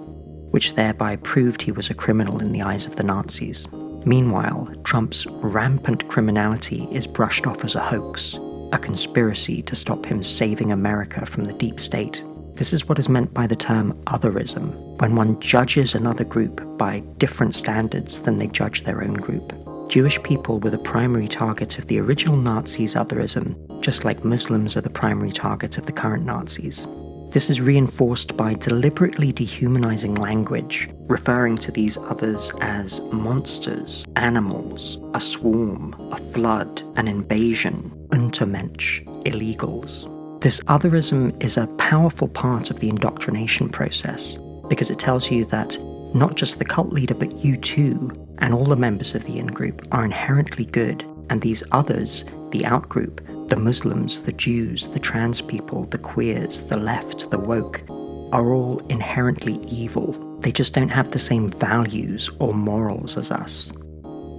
which thereby proved he was a criminal in the eyes of the Nazis. Meanwhile, Trump's rampant criminality is brushed off as a hoax, a conspiracy to stop him saving America from the deep state. This is what is meant by the term otherism, when one judges another group by different standards than they judge their own group. Jewish people were the primary target of the original Nazis' otherism, just like Muslims are the primary target of the current Nazis. This is reinforced by deliberately dehumanizing language, referring to these others as monsters, animals, a swarm, a flood, an invasion, Untermensch, illegals. This otherism is a powerful part of the indoctrination process because it tells you that not just the cult leader but you too, and all the members of the in-group are inherently good, and these others, the out-group, the Muslims, the Jews, the trans people, the queers, the left, the woke, are all inherently evil. They just don't have the same values or morals as us.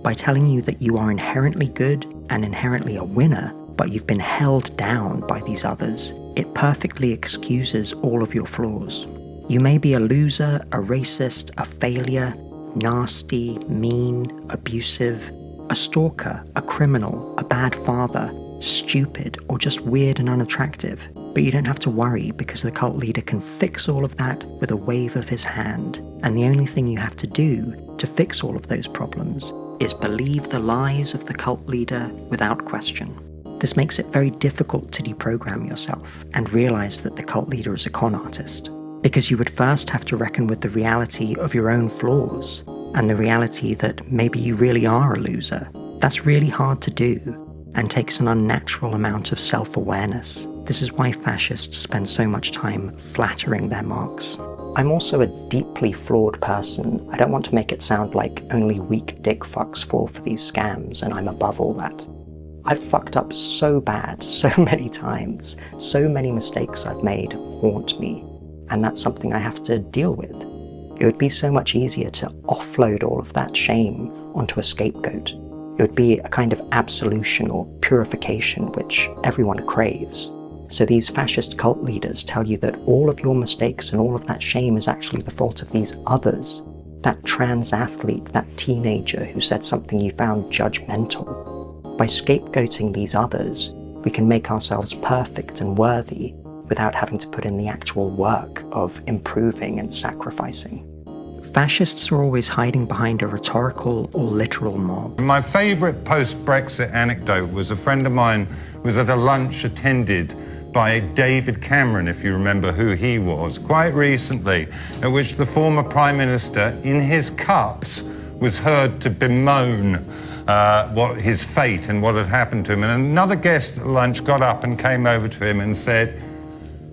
By telling you that you are inherently good and inherently a winner, but you've been held down by these others, it perfectly excuses all of your flaws. You may be a loser, a racist, a failure, nasty, mean, abusive, a stalker, a criminal, a bad father, stupid, or just weird and unattractive. But you don't have to worry because the cult leader can fix all of that with a wave of his hand. And the only thing you have to do to fix all of those problems is believe the lies of the cult leader without question. This makes it very difficult to deprogram yourself and realize that the cult leader is a con artist, because you would first have to reckon with the reality of your own flaws and the reality that maybe you really are a loser. That's really hard to do and takes an unnatural amount of self-awareness. This is why fascists spend so much time flattering their marks. I'm also a deeply flawed person. I don't want to make it sound like only weak dick fucks fall for these scams and I'm above all that. I've fucked up so bad, so many times, so many mistakes I've made haunt me, and that's something I have to deal with. It would be so much easier to offload all of that shame onto a scapegoat. It would be a kind of absolution or purification which everyone craves. So these fascist cult leaders tell you that all of your mistakes and all of that shame is actually the fault of these others. That trans athlete, that teenager who said something you found judgmental. By scapegoating these others, we can make ourselves perfect and worthy without having to put in the actual work of improving and sacrificing. Fascists are always hiding behind a rhetorical or literal mob. My favourite post-Brexit anecdote was a friend of mine was at a lunch attended by David Cameron, if you remember who he was, quite recently, at which the former Prime Minister, in his cups, was heard to bemoan what his fate and what had happened to him. And another guest at lunch got up and came over to him and said,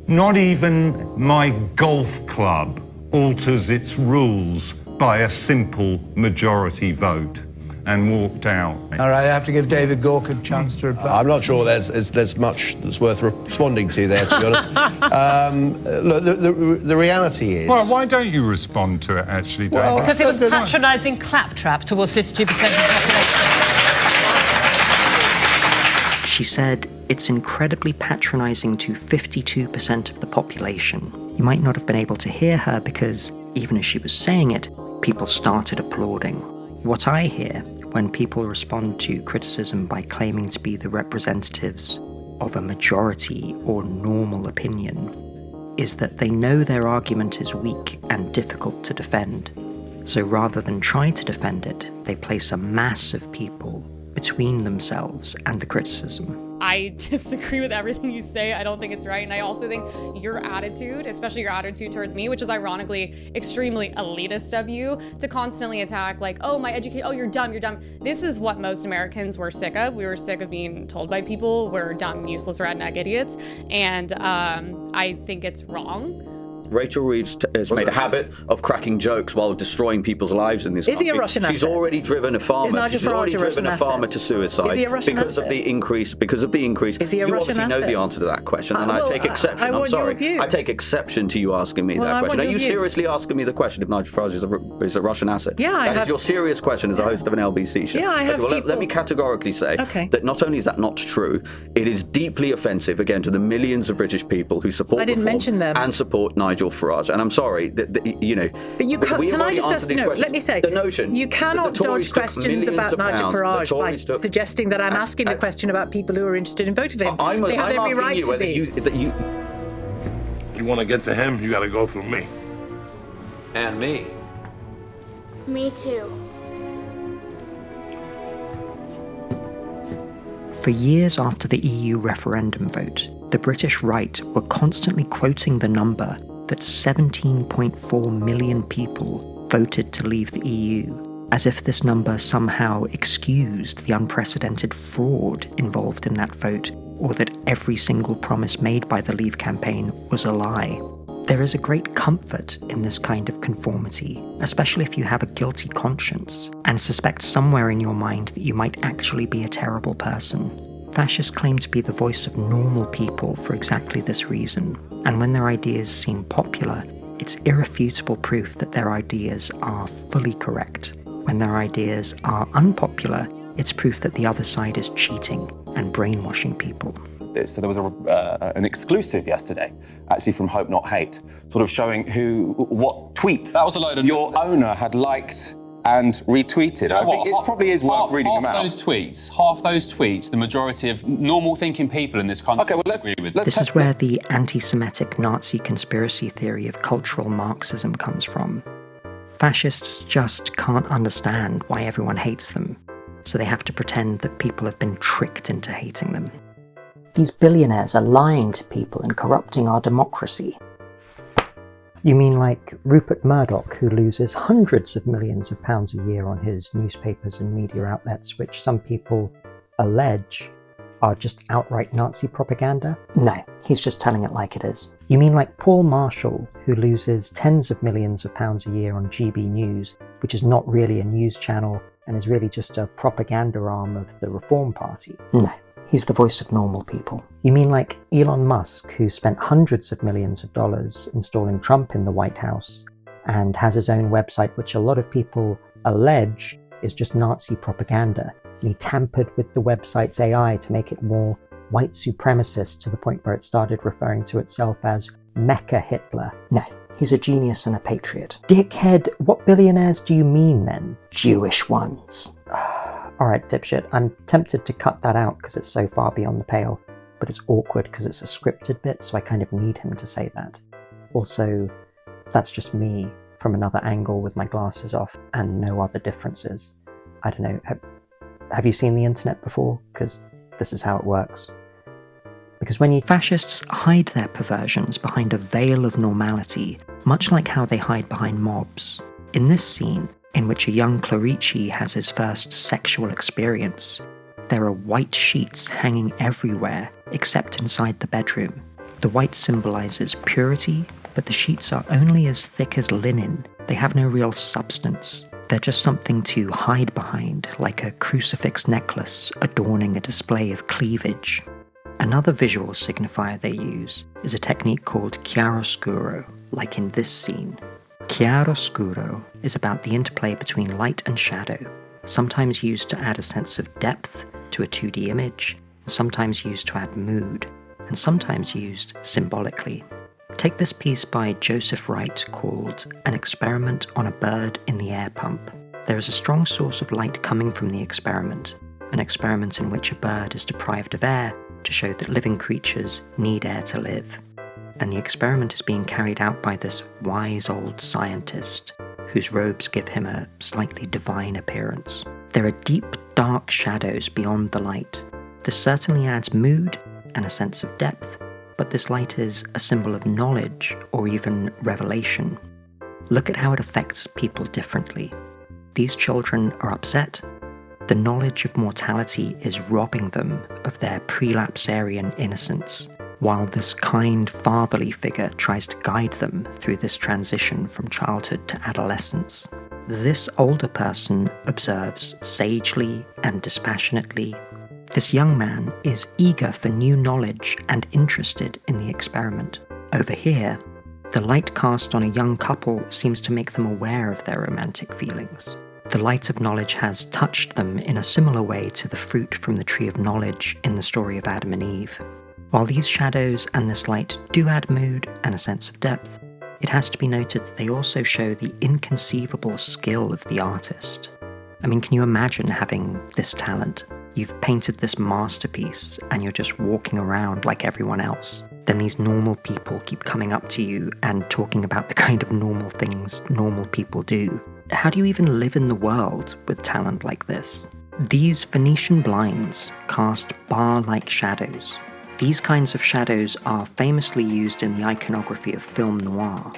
"Not even my golf club alters its rules by a simple majority vote," and walked out. All right, I have to give David Gork a chance to reply. I'm not sure there's much that's worth responding to there, to be honest. Look, the reality is... Well, why don't you respond to it, actually, David? Well, because it was patronising claptrap towards 52% of the population. She said it's incredibly patronising to 52% of the population. You might not have been able to hear her because, even as she was saying it, people started applauding. What I hear when people respond to criticism by claiming to be the representatives of a majority or normal opinion is that they know their argument is weak and difficult to defend. So rather than try to defend it, they place a mass of people between themselves and the criticism. I disagree with everything you say. I don't think it's right. And I also think your attitude, especially your attitude towards me, which is ironically extremely elitist of you, to constantly attack like, oh, my education, oh, you're dumb. This is what most Americans were sick of. We were sick of being told by people we're dumb, useless, redneck idiots. And I think it's wrong. Rachel Reeves has made a habit of cracking jokes while destroying people's lives in this country. Is he a Russian asset? She's already driven a farmer. She's already driven a farmer to suicide Is he a Russian because asset? of the increase. Is he a you Russian obviously know asset? the answer to that question, and I take exception. I'm sorry. I take exception to you asking me that question. Are you seriously asking me the question if Nigel Farage is a Russian asset? Yeah, That is your serious question as a host of an LBC show. Yeah, I have Okay, let me categorically say that not only is that not true, it is deeply offensive, again, to the millions of British people who support I didn't mention them. and support Nigel Farage. And I'm sorry, you know. But you can't, can I just ask, no, let me say, the notion you cannot dodge questions about Nigel Farage by suggesting that I'm asking the question about people who are interested in voting for him. They have every right to be. You want to get to him, you got to go through me. And me. Me too. For years after the EU referendum vote, the British right were constantly quoting the number that 17.4 million people voted to leave the EU, as if this number somehow excused the unprecedented fraud involved in that vote, or that every single promise made by the Leave campaign was a lie. There is a great comfort in this kind of conformity, especially if you have a guilty conscience and suspect somewhere in your mind that you might actually be a terrible person. Fascists claim to be the voice of normal people for exactly this reason, and when their ideas seem popular, it's irrefutable proof that their ideas are fully correct. When their ideas are unpopular, it's proof that the other side is cheating and brainwashing people. So there was an exclusive yesterday, actually from Hope Not Hate, sort of showing what tweets that was a load of your owner had liked and retweeted. I think it probably is worth reading them out. Half those tweets, the majority of normal thinking people in this country agree with. This is where the anti-Semitic Nazi conspiracy theory of cultural Marxism comes from. Fascists just can't understand why everyone hates them, so they have to pretend that people have been tricked into hating them. These billionaires are lying to people and corrupting our democracy. You mean like Rupert Murdoch, who loses hundreds of millions of pounds a year on his newspapers and media outlets, which some people allege are just outright Nazi propaganda? No, he's just telling it like it is. You mean like Paul Marshall, who loses tens of millions of pounds a year on GB News, which is not really a news channel and is really just a propaganda arm of the Reform Party? No. He's the voice of normal people. You mean like Elon Musk, who spent hundreds of millions of dollars installing Trump in the White House and has his own website, which a lot of people allege is just Nazi propaganda. And he tampered with the website's AI to make it more white supremacist to the point where it started referring to itself as Mecha Hitler. No, he's a genius and a patriot. Dickhead, what billionaires do you mean then? Jewish ones. Alright, dipshit, I'm tempted to cut that out because it's so far beyond the pale, but it's awkward because it's a scripted bit, so I kind of need him to say that. Also, that's just me from another angle with my glasses off and no other differences. I don't know, have you seen the internet before? Because this is how it works. Because when fascists hide their perversions behind a veil of normality, much like how they hide behind mobs. In this scene, in which a young Clerici has his first sexual experience, there are white sheets hanging everywhere except inside the bedroom. The white symbolizes purity, but the sheets are only as thick as linen. They have no real substance. They're just something to hide behind, like a crucifix necklace adorning a display of cleavage. Another visual signifier they use is a technique called chiaroscuro, like in this scene. Chiaroscuro is about the interplay between light and shadow, sometimes used to add a sense of depth to a 2D image, sometimes used to add mood, and sometimes used symbolically. Take this piece by Joseph Wright called An Experiment on a Bird in the Air Pump. There is a strong source of light coming from the experiment, an experiment in which a bird is deprived of air to show that living creatures need air to live. And the experiment is being carried out by this wise old scientist, whose robes give him a slightly divine appearance. There are deep, dark shadows beyond the light. This certainly adds mood and a sense of depth, but this light is a symbol of knowledge or even revelation. Look at how it affects people differently. These children are upset. The knowledge of mortality is robbing them of their prelapsarian innocence, while this kind fatherly figure tries to guide them through this transition from childhood to adolescence. This older person observes sagely and dispassionately. This young man is eager for new knowledge and interested in the experiment. Over here, the light cast on a young couple seems to make them aware of their romantic feelings. The light of knowledge has touched them in a similar way to the fruit from the tree of knowledge in the story of Adam and Eve. While these shadows and this light do add mood and a sense of depth, it has to be noted that they also show the inconceivable skill of the artist. I mean, can you imagine having this talent? You've painted this masterpiece and you're just walking around like everyone else. Then these normal people keep coming up to you and talking about the kind of normal things normal people do. How do you even live in the world with talent like this? These Venetian blinds cast bar-like shadows. These kinds of shadows are famously used in the iconography of film noir,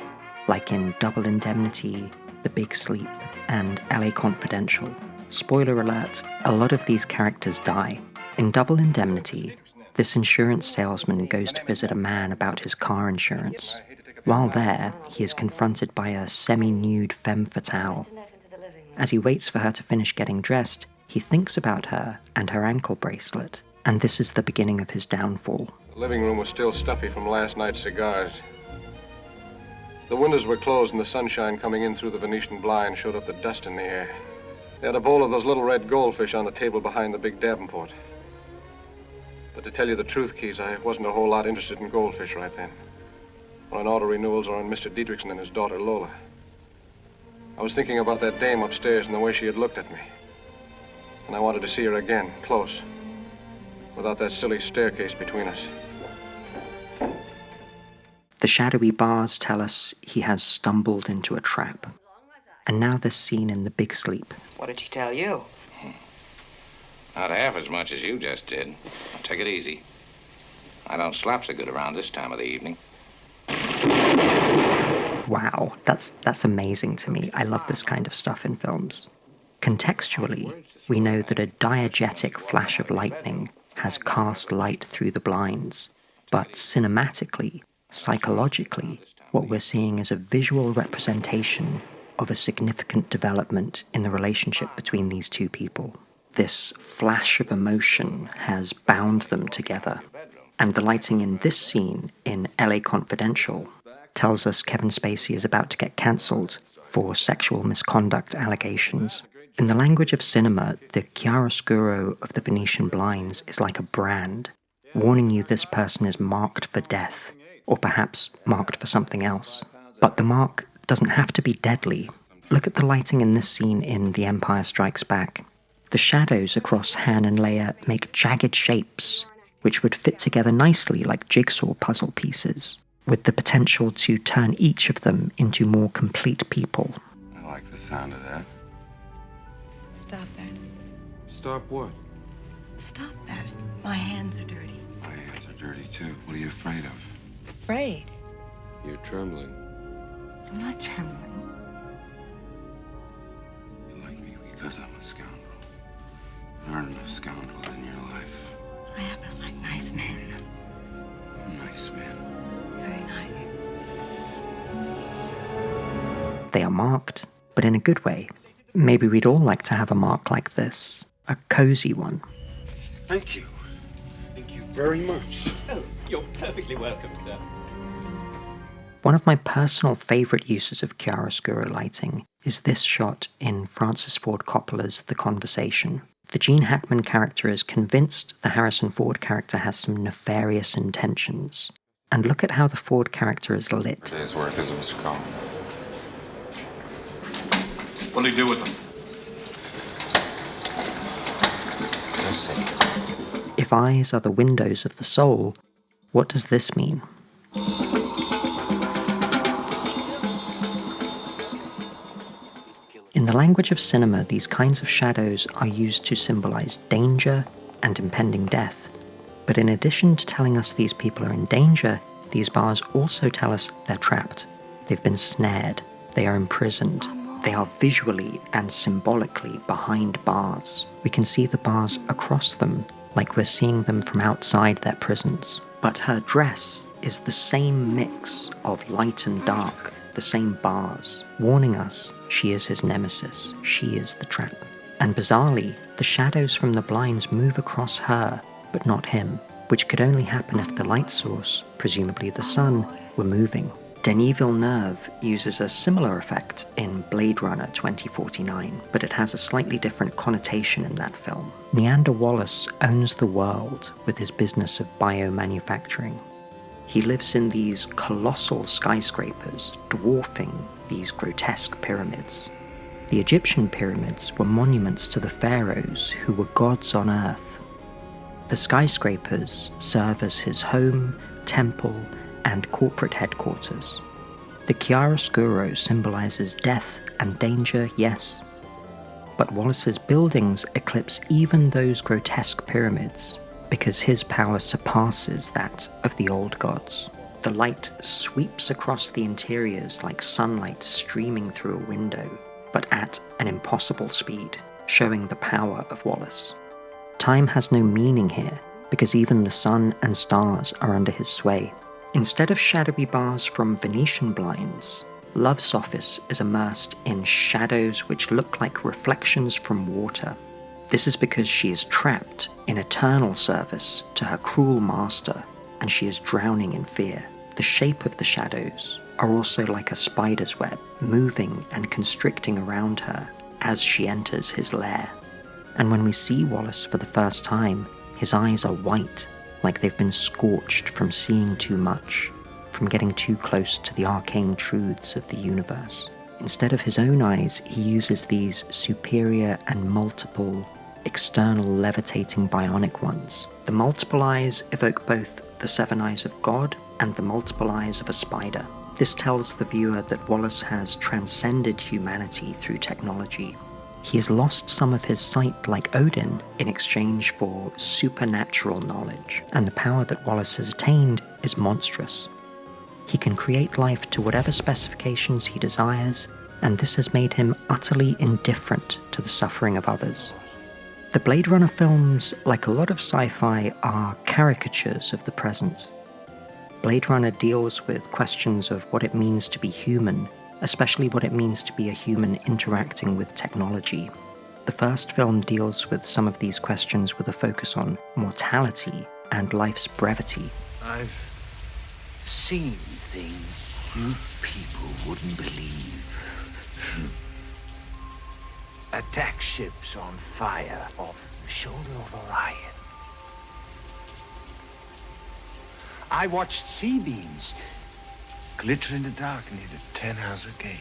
like in Double Indemnity, The Big Sleep, and LA Confidential. Spoiler alert, a lot of these characters die. In Double Indemnity, this insurance salesman goes to visit a man about his car insurance. While there, he is confronted by a semi-nude femme fatale. As he waits for her to finish getting dressed, he thinks about her and her ankle bracelet, and this is the beginning of his downfall. The living room was still stuffy from last night's cigars. The windows were closed and the sunshine coming in through the Venetian blind showed up the dust in the air. They had a bowl of those little red goldfish on the table behind the big Davenport. But to tell you the truth, Keys, I wasn't a whole lot interested in goldfish right then. Or in auto renewals or in Mr. Dietrichson and his daughter Lola. I was thinking about that dame upstairs and the way she had looked at me. And I wanted to see her again, close. Without that silly staircase between us. The shadowy bars tell us he has stumbled into a trap. And now this scene in The Big Sleep. What did he tell you? Not half as much as you just did. Take it easy. I don't slap so good around this time of the evening. Wow, that's amazing to me. I love this kind of stuff in films. Contextually, we know that a diegetic flash of lightning has cast light through the blinds, but cinematically, psychologically, what we're seeing is a visual representation of a significant development in the relationship between these two people. This flash of emotion has bound them together. And the lighting in this scene in LA Confidential tells us Kevin Spacey is about to get cancelled for sexual misconduct allegations. In the language of cinema, the chiaroscuro of the Venetian blinds is like a brand. warning you this person is marked for death, or perhaps marked for something else. But the mark doesn't have to be deadly. Look at the lighting in this scene in The Empire Strikes Back. The shadows across Han and Leia make jagged shapes, which would fit together nicely like jigsaw puzzle pieces, with the potential to turn each of them into more complete people. I like the sound of that. Stop that. Stop what? Stop that. My hands are dirty. My hands are dirty too. What are you afraid of? Afraid? You're trembling. I'm not trembling. You like me because I'm a scoundrel. There aren't enough scoundrels in your life. I happen to like nice men. Nice men. Very nice. They are marked, but in a good way. Maybe we'd all like to have a mark like this. A cozy one. Thank you. Thank you very much. Oh, you're perfectly welcome, sir. One of my personal favourite uses of chiaroscuro lighting is this shot in Francis Ford Coppola's The Conversation. The Gene Hackman character is convinced the Harrison Ford character has some nefarious intentions. And look at how the Ford character is lit. A day's work is Mr. Cohen. What do you do with them? We'll see. If eyes are the windows of the soul, what does this mean? In the language of cinema, these kinds of shadows are used to symbolize danger and impending death. But in addition to telling us these people are in danger, these bars also tell us they're trapped. They've been snared. They are imprisoned. They are visually and symbolically behind bars. We can see the bars across them, like we're seeing them from outside their prisons. But her dress is the same mix of light and dark, the same bars, warning us she is his nemesis, she is the trap. And bizarrely, the shadows from the blinds move across her, but not him, which could only happen if the light source, presumably the sun, were moving. Denis Villeneuve uses a similar effect in Blade Runner 2049, but it has a slightly different connotation in that film. Neander Wallace owns the world with his business of biomanufacturing. He lives in these colossal skyscrapers, dwarfing these grotesque pyramids. The Egyptian pyramids were monuments to the pharaohs who were gods on earth. The skyscrapers serve as his home, temple, and corporate headquarters. The chiaroscuro symbolizes death and danger, yes, but Wallace's buildings eclipse even those grotesque pyramids because his power surpasses that of the old gods. The light sweeps across the interiors like sunlight streaming through a window, but at an impossible speed, showing the power of Wallace. Time has no meaning here because even the sun and stars are under his sway. Instead of shadowy bars from Venetian blinds, Love's office is immersed in shadows which look like reflections from water. This is because she is trapped in eternal service to her cruel master, and she is drowning in fear. The shape of the shadows are also like a spider's web, moving and constricting around her as she enters his lair. And when we see Wallace for the first time, his eyes are white, like they've been scorched from seeing too much, from getting too close to the arcane truths of the universe. Instead of his own eyes, he uses these superior and multiple, external levitating bionic ones. The multiple eyes evoke both the seven eyes of God and the multiple eyes of a spider. This tells the viewer that Wallace has transcended humanity through technology. He has lost some of his sight like Odin in exchange for supernatural knowledge, and the power that Wallace has attained is monstrous. He can create life to whatever specifications he desires, and this has made him utterly indifferent to the suffering of others. The Blade Runner films, like a lot of sci-fi, are caricatures of the present. Blade Runner deals with questions of what it means to be human, especially what it means to be a human interacting with technology. The first film deals with some of these questions with a focus on mortality and life's brevity. I've seen things you people wouldn't believe. Attack ships on fire off the shoulder of Orion. I watched sea beams glitter in the dark near the 10-house gate.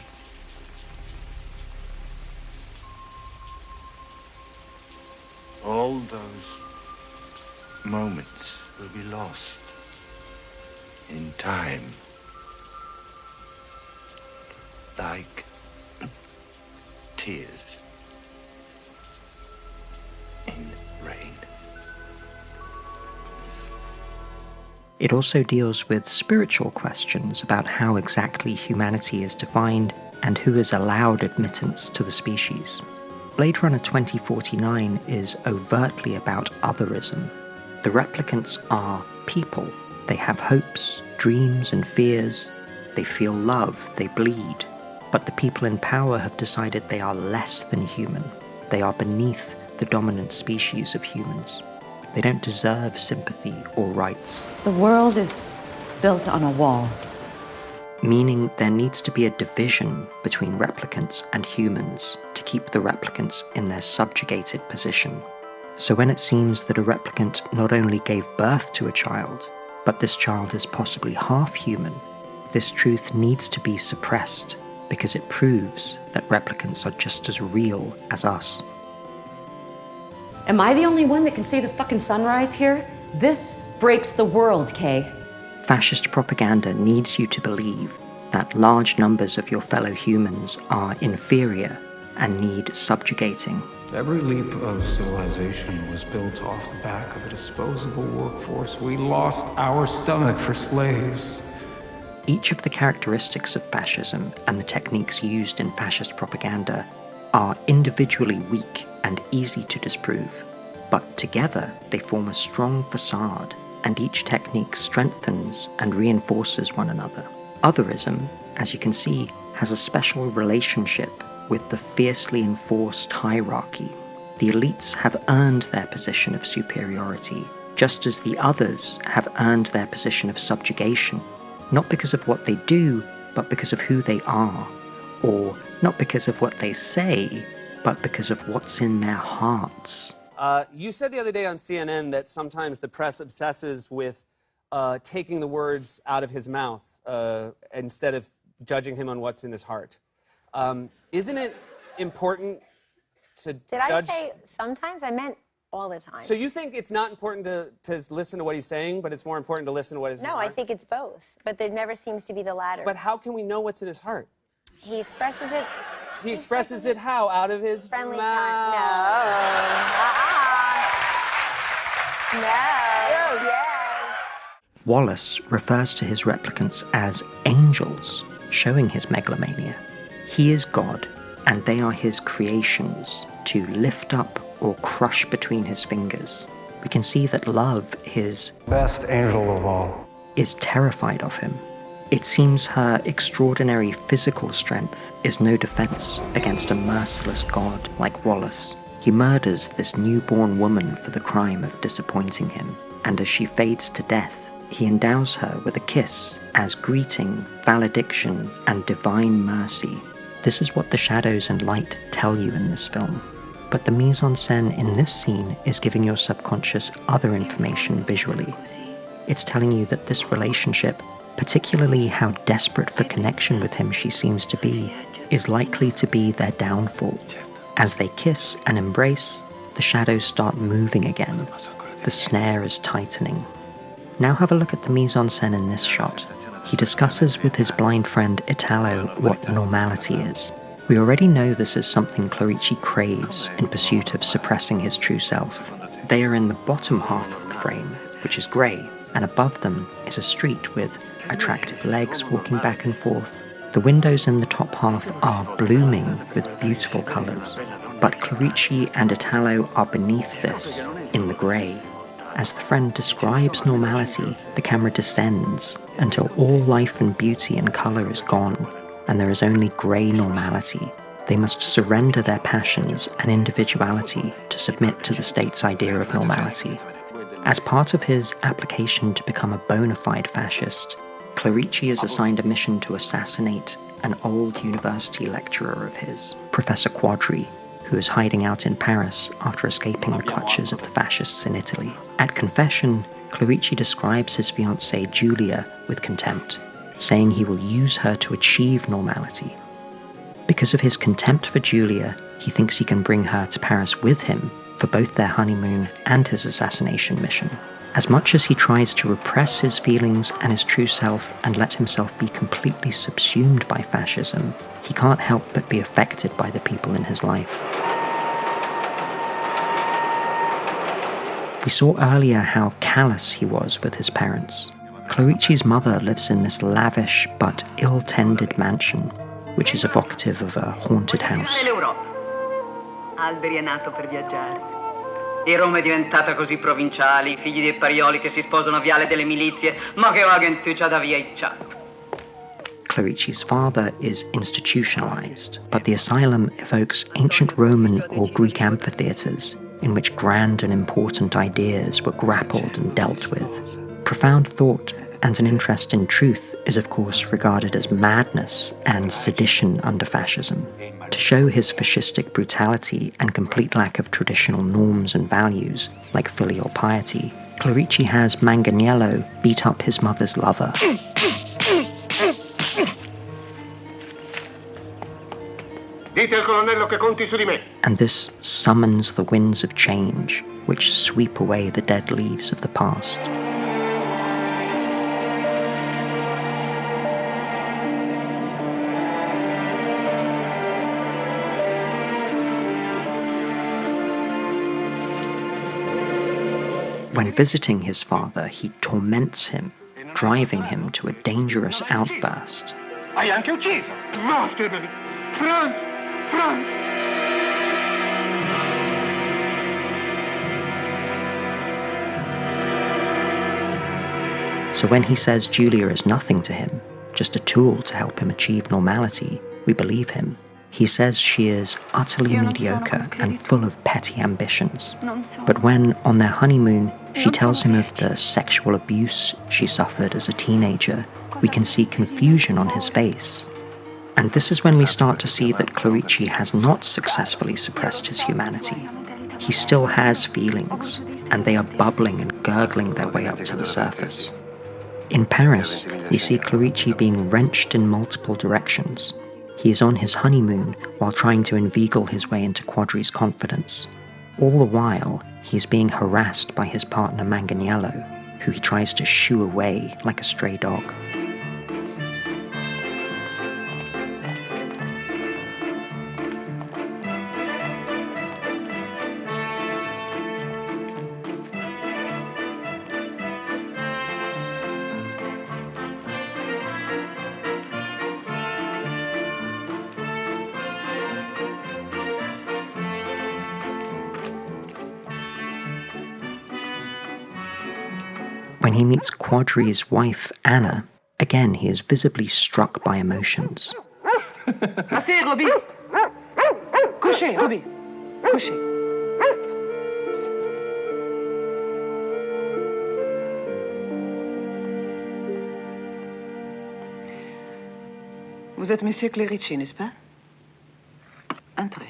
All those moments will be lost in time, like tears in rain. It also deals with spiritual questions about how exactly humanity is defined and who is allowed admittance to the species. Blade Runner 2049 is overtly about otherism. The replicants are people. They have hopes, dreams, and fears. They feel love, they bleed. But the people in power have decided they are less than human. They are beneath the dominant species of humans. They don't deserve sympathy or rights. The world is built on a wall. Meaning there needs to be a division between replicants and humans to keep the replicants in their subjugated position. So when it seems that a replicant not only gave birth to a child, but this child is possibly half human, this truth needs to be suppressed because it proves that replicants are just as real as us. Am I the only one that can see the fucking sunrise here? This breaks the world, Kay. Fascist propaganda needs you to believe that large numbers of your fellow humans are inferior and need subjugating. Every leap of civilization was built off the back of a disposable workforce. We lost our stomach for slaves. Each of the characteristics of fascism and the techniques used in fascist propaganda are individually weak and easy to disprove, but together they form a strong facade, and each technique strengthens and reinforces one another. Otherism, as you can see, has a special relationship with the fiercely enforced hierarchy. The elites have earned their position of superiority, just as the others have earned their position of subjugation, not because of what they do, but because of who they are, or not because of what they say, but because of what's in their hearts. You said the other day on CNN that sometimes the press obsesses with taking the words out of his mouth instead of judging him on what's in his heart. Isn't it important to Did judge? I say sometimes? I meant all the time. So you think it's not important to listen to what he's saying, but it's more important to listen to what is in his No, I heart? think it's both, but there never seems to be the latter. But how can we know what's in his heart? He expresses it. He expresses it how? Out of his friendly mouth? No. No. Yes. Wallace refers to his replicants as angels, showing his megalomania. He is God, and they are his creations to lift up or crush between his fingers. We can see that love, his best angel of all, is terrified of him. It seems her extraordinary physical strength is no defense against a merciless god like Wallace. He murders this newborn woman for the crime of disappointing him, and as she fades to death, he endows her with a kiss as greeting, valediction, and divine mercy. This is what the shadows and light tell you in this film. But the mise en scène in this scene is giving your subconscious other information visually. It's telling you that this relationship, particularly how desperate for connection with him she seems to be, is likely to be their downfall. As they kiss and embrace, the shadows start moving again. The snare is tightening. Now have a look at the mise en scène in this shot. He discusses with his blind friend Italo what normality is. We already know this is something Clerici craves in pursuit of suppressing his true self. They are in the bottom half of the frame, which is grey, and above them is a street with attractive legs walking back and forth. The windows in the top half are blooming with beautiful colours, but Clerici and Italo are beneath this, in the grey. As the friend describes normality, the camera descends until all life and beauty and colour is gone, and there is only grey normality. They must surrender their passions and individuality to submit to the state's idea of normality. As part of his application to become a bona fide fascist, Clerici is assigned a mission to assassinate an old university lecturer of his, Professor Quadri, who is hiding out in Paris after escaping the clutches of the fascists in Italy. At confession, Clerici describes his fiancée Giulia with contempt, saying he will use her to achieve normality. Because of his contempt for Giulia, he thinks he can bring her to Paris with him for both their honeymoon and his assassination mission. As much as he tries to repress his feelings and his true self and let himself be completely subsumed by fascism, he can't help but be affected by the people in his life. We saw earlier how callous he was with his parents. Clerici's mother lives in this lavish but ill-tended mansion, which is evocative of a haunted house. Alberi è nato per viaggiare. E Roma è diventata così provinciale, i figli dei parioli che si sposano a Viale delle Milizie, ma che vagentuccia da via i ciap. Clerici's father is institutionalized, but the asylum evokes ancient Roman or Greek amphitheaters in which grand and important ideas were grappled and dealt with. Profound thought and an interest in truth is of course regarded as madness and sedition under fascism. To show his fascistic brutality and complete lack of traditional norms and values, like filial piety, Clerici has Manganiello beat up his mother's lover. Dite al colonnello che conti su di me. And this summons the winds of change, which sweep away the dead leaves of the past. When visiting his father, he torments him, driving him to a dangerous outburst. Hai anche ucciso. Vattene. Franz! Franz! So when he says Giulia is nothing to him, just a tool to help him achieve normality, we believe him. He says she is utterly mediocre and full of petty ambitions. But when, on their honeymoon, she tells him of the sexual abuse she suffered as a teenager, we can see confusion on his face. And this is when we start to see that Clerici has not successfully suppressed his humanity. He still has feelings, and they are bubbling and gurgling their way up to the surface. In Paris, we see Clerici being wrenched in multiple directions. He is on his honeymoon while trying to inveigle his way into Quadri's confidence. All the while, he is being harassed by his partner Manganiello, who he tries to shoo away like a stray dog. When he meets Quadri's wife, Anna, again he is visibly struck by emotions. Assez, Robbie! Couchez, Robbie! Couchez. Vous êtes Monsieur Clerici, n'est-ce pas? Entrez.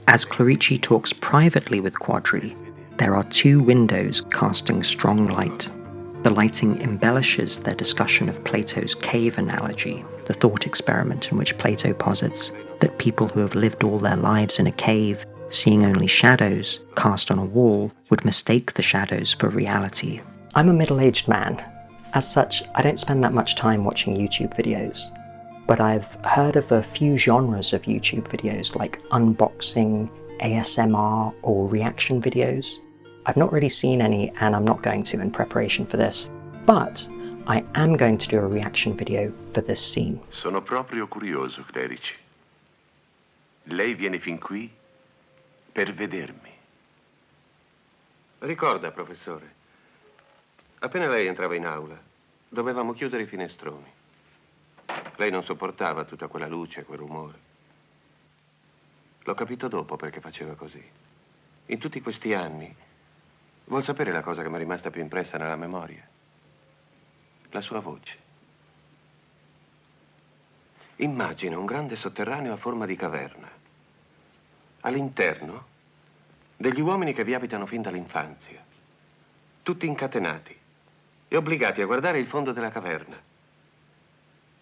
As Clerici talks privately with Quadri, there are two windows casting strong light. The lighting embellishes their discussion of Plato's cave analogy, the thought experiment in which Plato posits that people who have lived all their lives in a cave, seeing only shadows cast on a wall, would mistake the shadows for reality. I'm a middle-aged man. As such, I don't spend that much time watching YouTube videos. But I've heard of a few genres of YouTube videos like unboxing, ASMR, or reaction videos. I've not really seen any, and I'm not going to in preparation for this, but I am going to do a reaction video for this scene. Sono proprio curioso, Clerici. Lei viene fin qui per vedermi. Ricorda, professore, appena lei entrava in aula, dovevamo chiudere i finestroni. Lei non sopportava tutta quella luce, quel rumore. L'ho capito dopo perché faceva così. In tutti questi anni, vuol sapere la cosa che mi è rimasta più impressa nella memoria? La sua voce. Immagina un grande sotterraneo a forma di caverna. All'interno Degli uomini che vi abitano fin dall'infanzia, tutti incatenati e obbligati a guardare il fondo della caverna.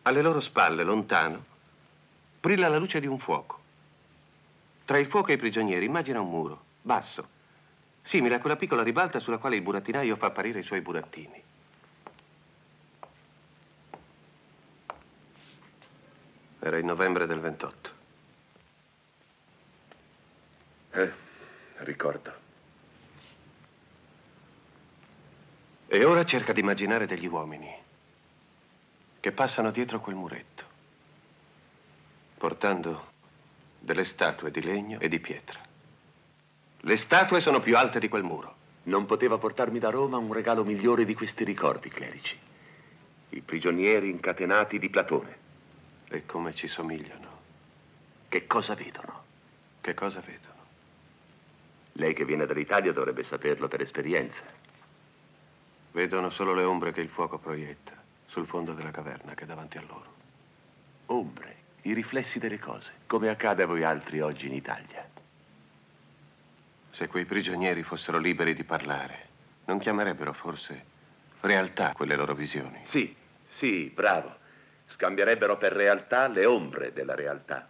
Alle loro spalle, lontano, brilla la luce di un fuoco. Tra il fuoco e i prigionieri immagina un muro, basso, simile a quella piccola ribalta sulla quale il burattinaio fa apparire i suoi burattini. Era il novembre del 28. Ricordo. E ora cerca di immaginare degli uomini che passano dietro quel muretto, portando delle statue di legno e di pietra. Le statue sono più alte di quel muro. Non poteva portarmi da Roma un regalo migliore di questi ricordi, clerici. I prigionieri incatenati di Platone. E come ci somigliano. Che cosa vedono? Che cosa vedono? Lei che viene dall'Italia dovrebbe saperlo per esperienza. Vedono solo le ombre che il fuoco proietta sul fondo della caverna che è davanti a loro. Ombre, i riflessi delle cose, come accade a voi altri oggi in Italia. Se quei prigionieri fossero liberi di parlare, non chiamerebbero forse realtà quelle loro visioni? Sì, bravo. Scambierebbero per realtà le ombre della realtà.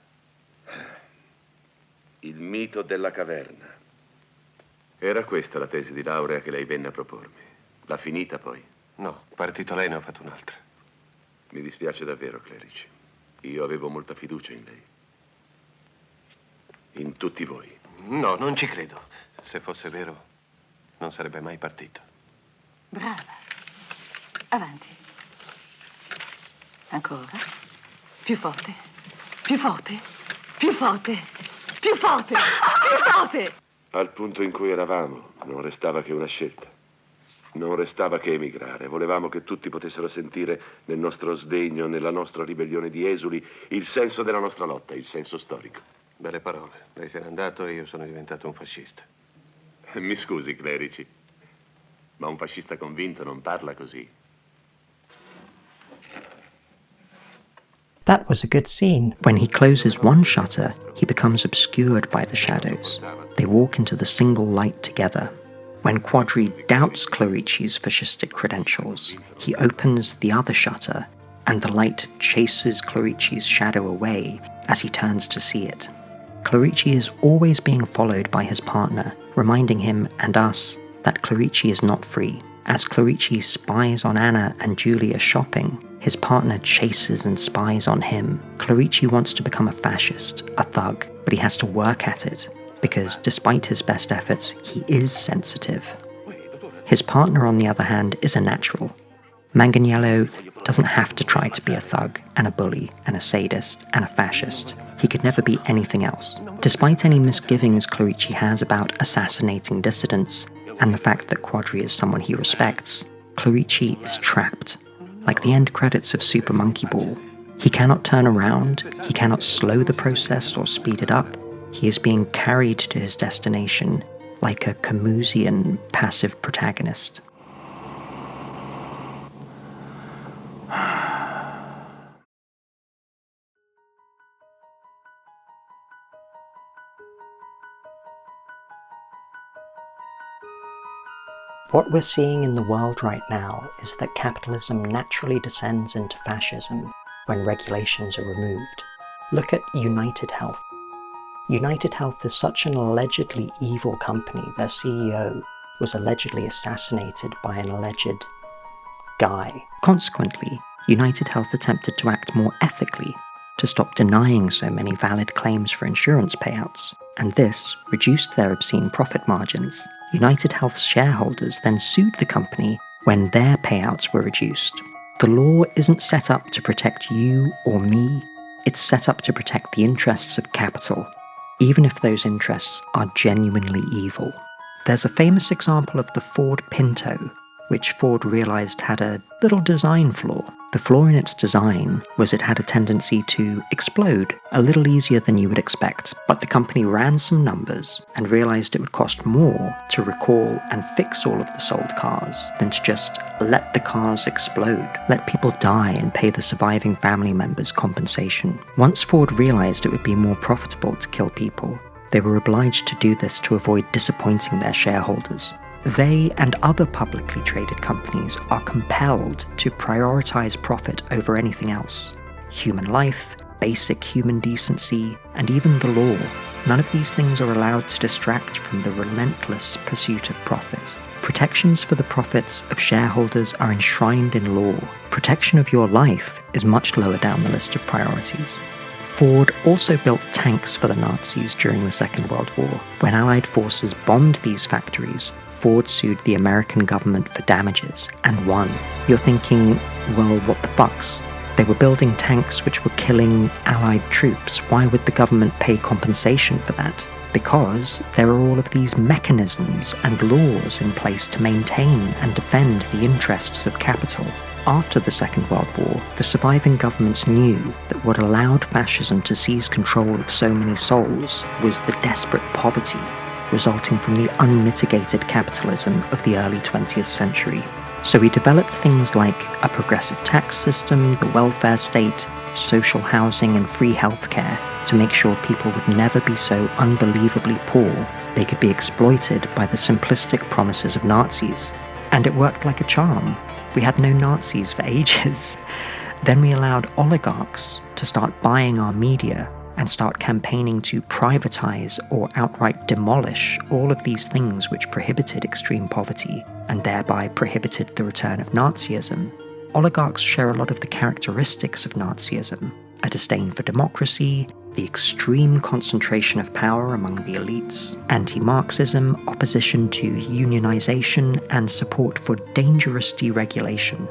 Il mito della caverna. Era questa la tesi di laurea che lei venne a propormi. L'ha finita poi? No, partito lei ne ho fatto un'altra. Mi dispiace davvero, clerici. Io avevo molta fiducia in lei. In tutti voi. No, non ci credo. Se fosse vero, non sarebbe mai partito. Brava. Avanti. Ancora. Più forte. Più forte. Più forte. Più forte. Più forte. Al punto in cui eravamo, non restava che una scelta. Non restava che emigrare. Volevamo che tutti potessero sentire nel nostro sdegno, nella nostra ribellione di esuli, il senso della nostra lotta, il senso storico. Belle parole. Lei se n'è andato e io sono diventato un fascista. Mi scusi, clerici, ma un fascista convinto non parla così. That was a good scene. When he closes one shutter, he becomes obscured by the shadows. They walk into the single light together. When Quadri doubts Clerici's fascistic credentials, he opens the other shutter, and the light chases Clerici's shadow away as he turns to see it. Clerici is always being followed by his partner, reminding him and us that Clerici is not free. As Clerici spies on Anna and Julia shopping, his partner chases and spies on him. Clerici wants to become a fascist, a thug, but he has to work at it, because despite his best efforts, he is sensitive. His partner, on the other hand, is a natural. Manganiello doesn't have to try to be a thug, and a bully, and a sadist, and a fascist. He could never be anything else. Despite any misgivings Clerici has about assassinating dissidents, and the fact that Quadri is someone he respects, Clerici is trapped. Like the end credits of Super Monkey Ball, he cannot turn around, he cannot slow the process or speed it up. He is being carried to his destination like a Camusian passive protagonist. What we're seeing in the world right now is that capitalism naturally descends into fascism when regulations are removed. Look at United Health. United Health is such an allegedly evil company. Their CEO was allegedly assassinated by an alleged guy. Consequently, United Health attempted to act more ethically, to stop denying so many valid claims for insurance payouts, and this reduced their obscene profit margins. United Health's shareholders then sued the company when their payouts were reduced. The law isn't set up to protect you or me, it's set up to protect the interests of capital, even if those interests are genuinely evil. There's a famous example of the Ford Pinto, which Ford realized had a little design flaw. The flaw in its design was it had a tendency to explode a little easier than you would expect. But the company ran some numbers and realized it would cost more to recall and fix all of the sold cars than to just let the cars explode, let people die and pay the surviving family members compensation. Once Ford realized it would be more profitable to kill people, They were obliged to do this to avoid disappointing their shareholders. They and other publicly traded companies are compelled to prioritize profit over anything else. Human life, basic human decency, and even the law. None of these things are allowed to distract from the relentless pursuit of profit. Protections for the profits of shareholders are enshrined in law. Protection of your life is much lower down the list of priorities. Ford also built tanks for the Nazis during the Second World War. When Allied forces bombed these factories, Ford sued the American government for damages and won. You're thinking, well, what the fucks? They were building tanks which were killing Allied troops. Why would the government pay compensation for that? Because there are all of these mechanisms and laws in place to maintain and defend the interests of capital. After the Second World War, the surviving governments knew that what allowed fascism to seize control of so many souls was the desperate poverty resulting from the unmitigated capitalism of the early 20th century. So we developed things like a progressive tax system, the welfare state, social housing, and free healthcare to make sure people would never be so unbelievably poor they could be exploited by the simplistic promises of Nazis. And it worked like a charm. We had no Nazis for ages. Then we allowed oligarchs to start buying our media and start campaigning to privatize or outright demolish all of these things which prohibited extreme poverty and thereby prohibited the return of Nazism. Oligarchs share a lot of the characteristics of Nazism: a disdain for democracy, the extreme concentration of power among the elites, anti-Marxism, opposition to unionization, and support for dangerous deregulation.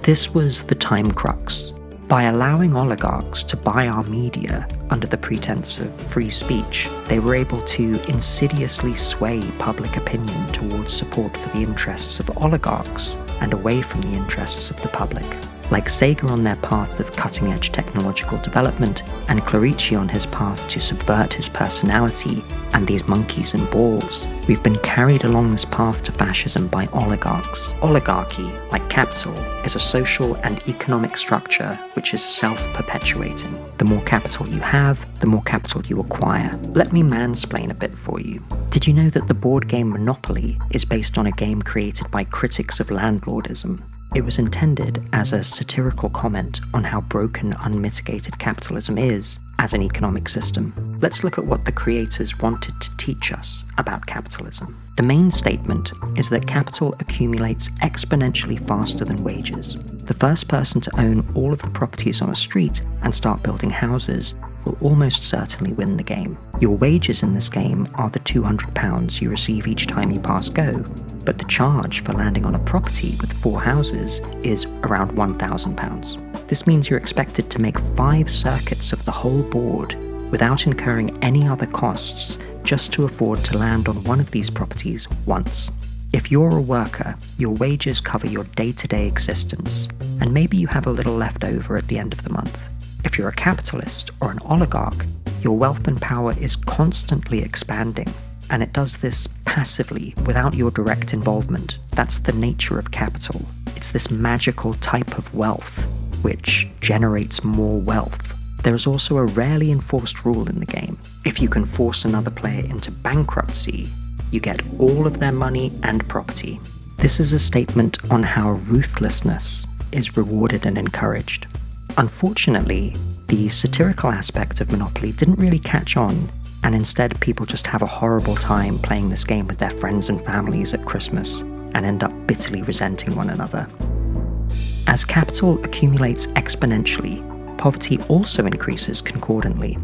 This was the time crux. By allowing oligarchs to buy our media under the pretense of free speech, they were able to insidiously sway public opinion towards support for the interests of oligarchs and away from the interests of the public. Like Sega on their path of cutting-edge technological development, and Clerici on his path to subvert his personality and these monkeys and balls, we've been carried along this path to fascism by oligarchs. Oligarchy, like capital, is a social and economic structure which is self-perpetuating. The more capital you have, the more capital you acquire. Let me mansplain a bit for you. Did you know that the board game Monopoly is based on a game created by critics of landlordism? It was intended as a satirical comment on how broken unmitigated capitalism is as an economic system. Let's look at what the creators wanted to teach us about capitalism. The main statement is that capital accumulates exponentially faster than wages. The first person to own all of the properties on a street and start building houses will almost certainly win the game. Your wages in this game are the £200 you receive each time you pass go, but the charge for landing on a property with 4 houses is around £1,000. This means you're expected to make 5 circuits of the whole board without incurring any other costs just to afford to land on one of these properties once. If you're a worker, your wages cover your day-to-day existence, and maybe you have a little left over at the end of the month. If you're a capitalist or an oligarch, your wealth and power is constantly expanding, and it does this passively, without your direct involvement. That's the nature of capital. It's this magical type of wealth which generates more wealth. There is also a rarely enforced rule in the game. If you can force another player into bankruptcy, you get all of their money and property. This is a statement on how ruthlessness is rewarded and encouraged. Unfortunately, the satirical aspect of Monopoly didn't really catch on, and instead people just have a horrible time playing this game with their friends and families at Christmas and end up bitterly resenting one another. As capital accumulates exponentially, poverty also increases concordantly.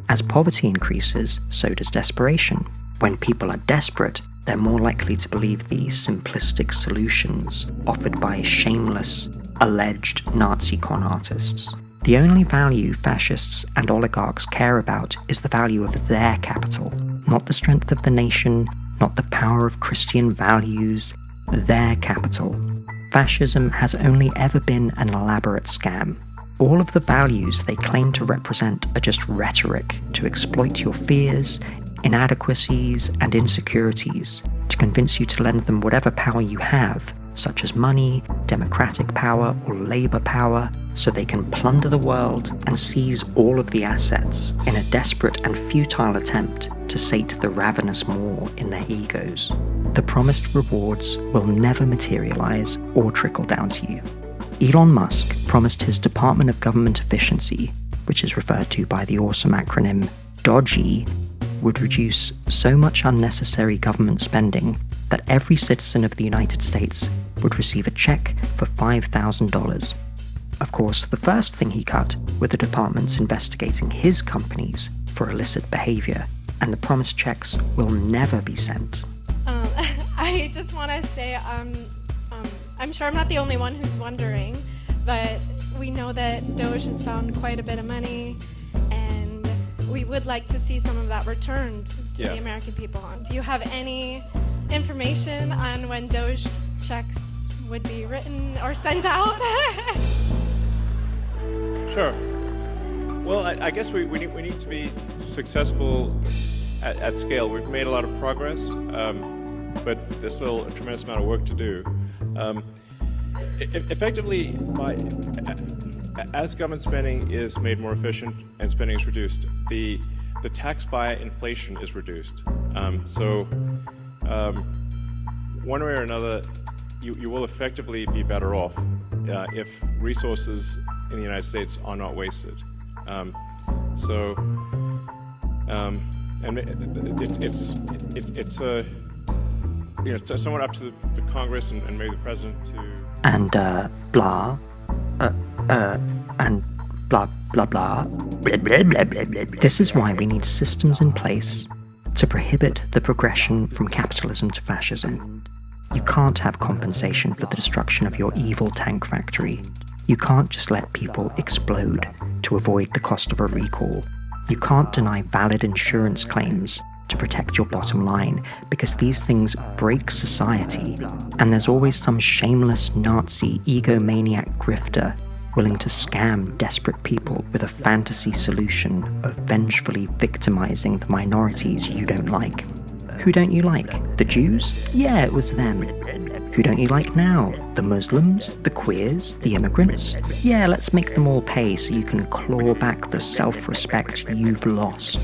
As poverty increases, so does desperation. When people are desperate, they're more likely to believe the simplistic solutions offered by shameless, alleged Nazi con artists. The only value fascists and oligarchs care about is the value of their capital, not the strength of the nation, not the power of Christian values, their capital. Fascism has only ever been an elaborate scam. All of the values they claim to represent are just rhetoric to exploit your fears, inadequacies, and insecurities, to convince you to lend them whatever power you have, such as money, democratic power, or labor power, so they can plunder the world and seize all of the assets in a desperate and futile attempt to sate the ravenous maw in their egos. The promised rewards will never materialize or trickle down to you. Elon Musk promised his Department of Government Efficiency, which is referred to by the awesome acronym DOGE, would reduce so much unnecessary government spending that every citizen of the United States would receive a check for $5,000. Of course, the first thing he cut were the departments investigating his companies for illicit behavior, and the promised checks will never be sent. I just want to say, I'm sure I'm not the only one who's wondering, but we know that Doge has found quite a bit of money, and we would like to see some of that returned to the American people. Do you have any information on when Doge checks would be written or sent out? Sure. Well, I guess we need to be successful at scale. We've made a lot of progress, but there's still a tremendous amount of work to do. Effectively, as government spending is made more efficient and spending is reduced, the tax by inflation is reduced. One way or another, you will effectively be better off if resources in the United States are not wasted. And it's somewhat up to the Congress and maybe the president to. And blah, and blah blah blah. This is why we need systems in place to prohibit the progression from capitalism to fascism. You can't have compensation for the destruction of your evil tank factory. You can't just let people explode to avoid the cost of a recall. You can't deny valid insurance claims to protect your bottom line, because these things break society, and there's always some shameless Nazi egomaniac grifter willing to scam desperate people with a fantasy solution of vengefully victimizing the minorities you don't like. Who don't you like? The Jews? Yeah, it was them. Who don't you like now? The Muslims? The queers? The immigrants? Yeah, let's make them all pay so you can claw back the self-respect you've lost.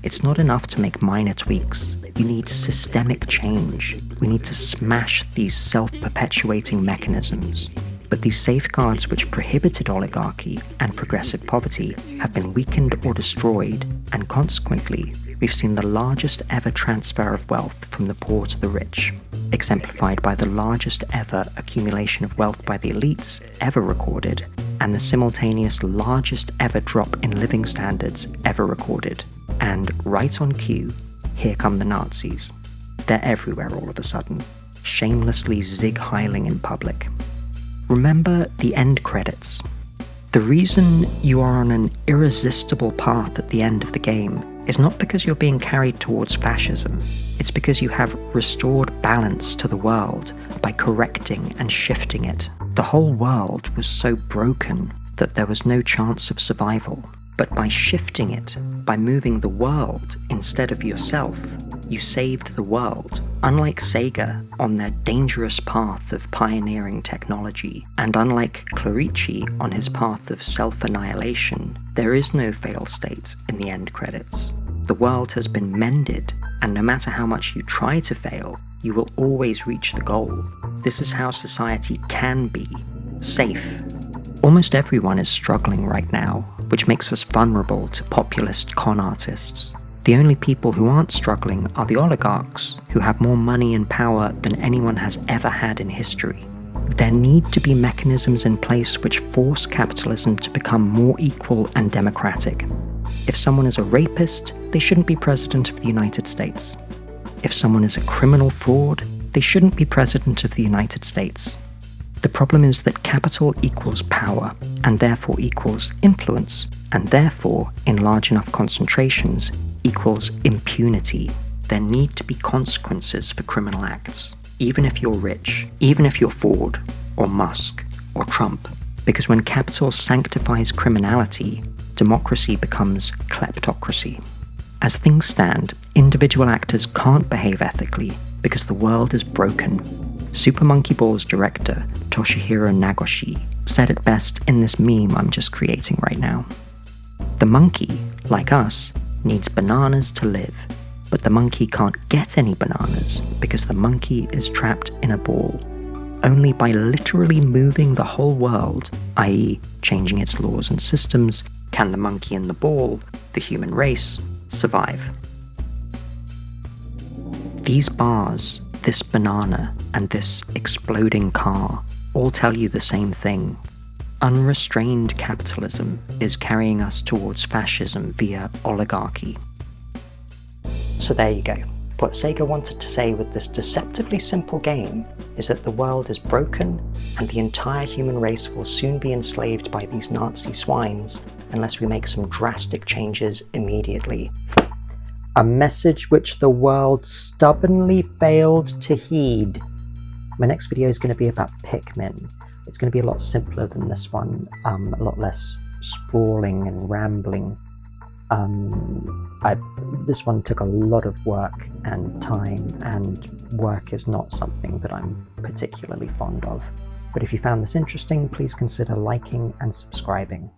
It's not enough to make minor tweaks. You need systemic change. We need to smash these self-perpetuating mechanisms. But these safeguards which prohibited oligarchy and progressive poverty have been weakened or destroyed, and consequently, we've seen the largest ever transfer of wealth from the poor to the rich, exemplified by the largest ever accumulation of wealth by the elites ever recorded, and the simultaneous largest ever drop in living standards ever recorded. And right on cue, here come the Nazis. They're everywhere all of a sudden, shamelessly zig-heiling in public. Remember the end credits. The reason you are on an irresistible path at the end of the game is not because you're being carried towards fascism. It's because you have restored balance to the world by correcting and shifting it. The whole world was so broken that there was no chance of survival. But by shifting it, by moving the world instead of yourself, you saved the world. Unlike Sega on their dangerous path of pioneering technology, and unlike Clerici on his path of self-annihilation, there is no fail state in the end credits. The world has been mended, and no matter how much you try to fail, you will always reach the goal. This is how society can be. Safe. Almost everyone is struggling right now, which makes us vulnerable to populist con artists. The only people who aren't struggling are the oligarchs, who have more money and power than anyone has ever had in history. There need to be mechanisms in place which force capitalism to become more equal and democratic. If someone is a rapist, they shouldn't be president of the United States. If someone is a criminal fraud, they shouldn't be president of the United States. The problem is that capital equals power, and therefore equals influence, and therefore, in large enough concentrations, equals impunity. There need to be consequences for criminal acts, even if you're rich, even if you're Ford, or Musk, or Trump. Because when capital sanctifies criminality, democracy becomes kleptocracy. As things stand, individual actors can't behave ethically because the world is broken. Super Monkey Ball's director, Toshihiro Nagoshi, said it best in this meme I'm just creating right now. The monkey, like us, needs bananas to live, but the monkey can't get any bananas because the monkey is trapped in a ball. Only by literally moving the whole world, i.e. changing its laws and systems, can the monkey and the ball, the human race, survive. These bars, this banana, and this exploding car all tell you the same thing. Unrestrained capitalism is carrying us towards fascism via oligarchy. So there you go. What Sega wanted to say with this deceptively simple game is that the world is broken and the entire human race will soon be enslaved by these Nazi swines unless we make some drastic changes immediately. A message which the world stubbornly failed to heed. My next video is going to be about Pikmin. It's going to be a lot simpler than this one, a lot less sprawling and rambling. This one took a lot of work and time, and work is not something that I'm particularly fond of. But if you found this interesting, please consider liking and subscribing.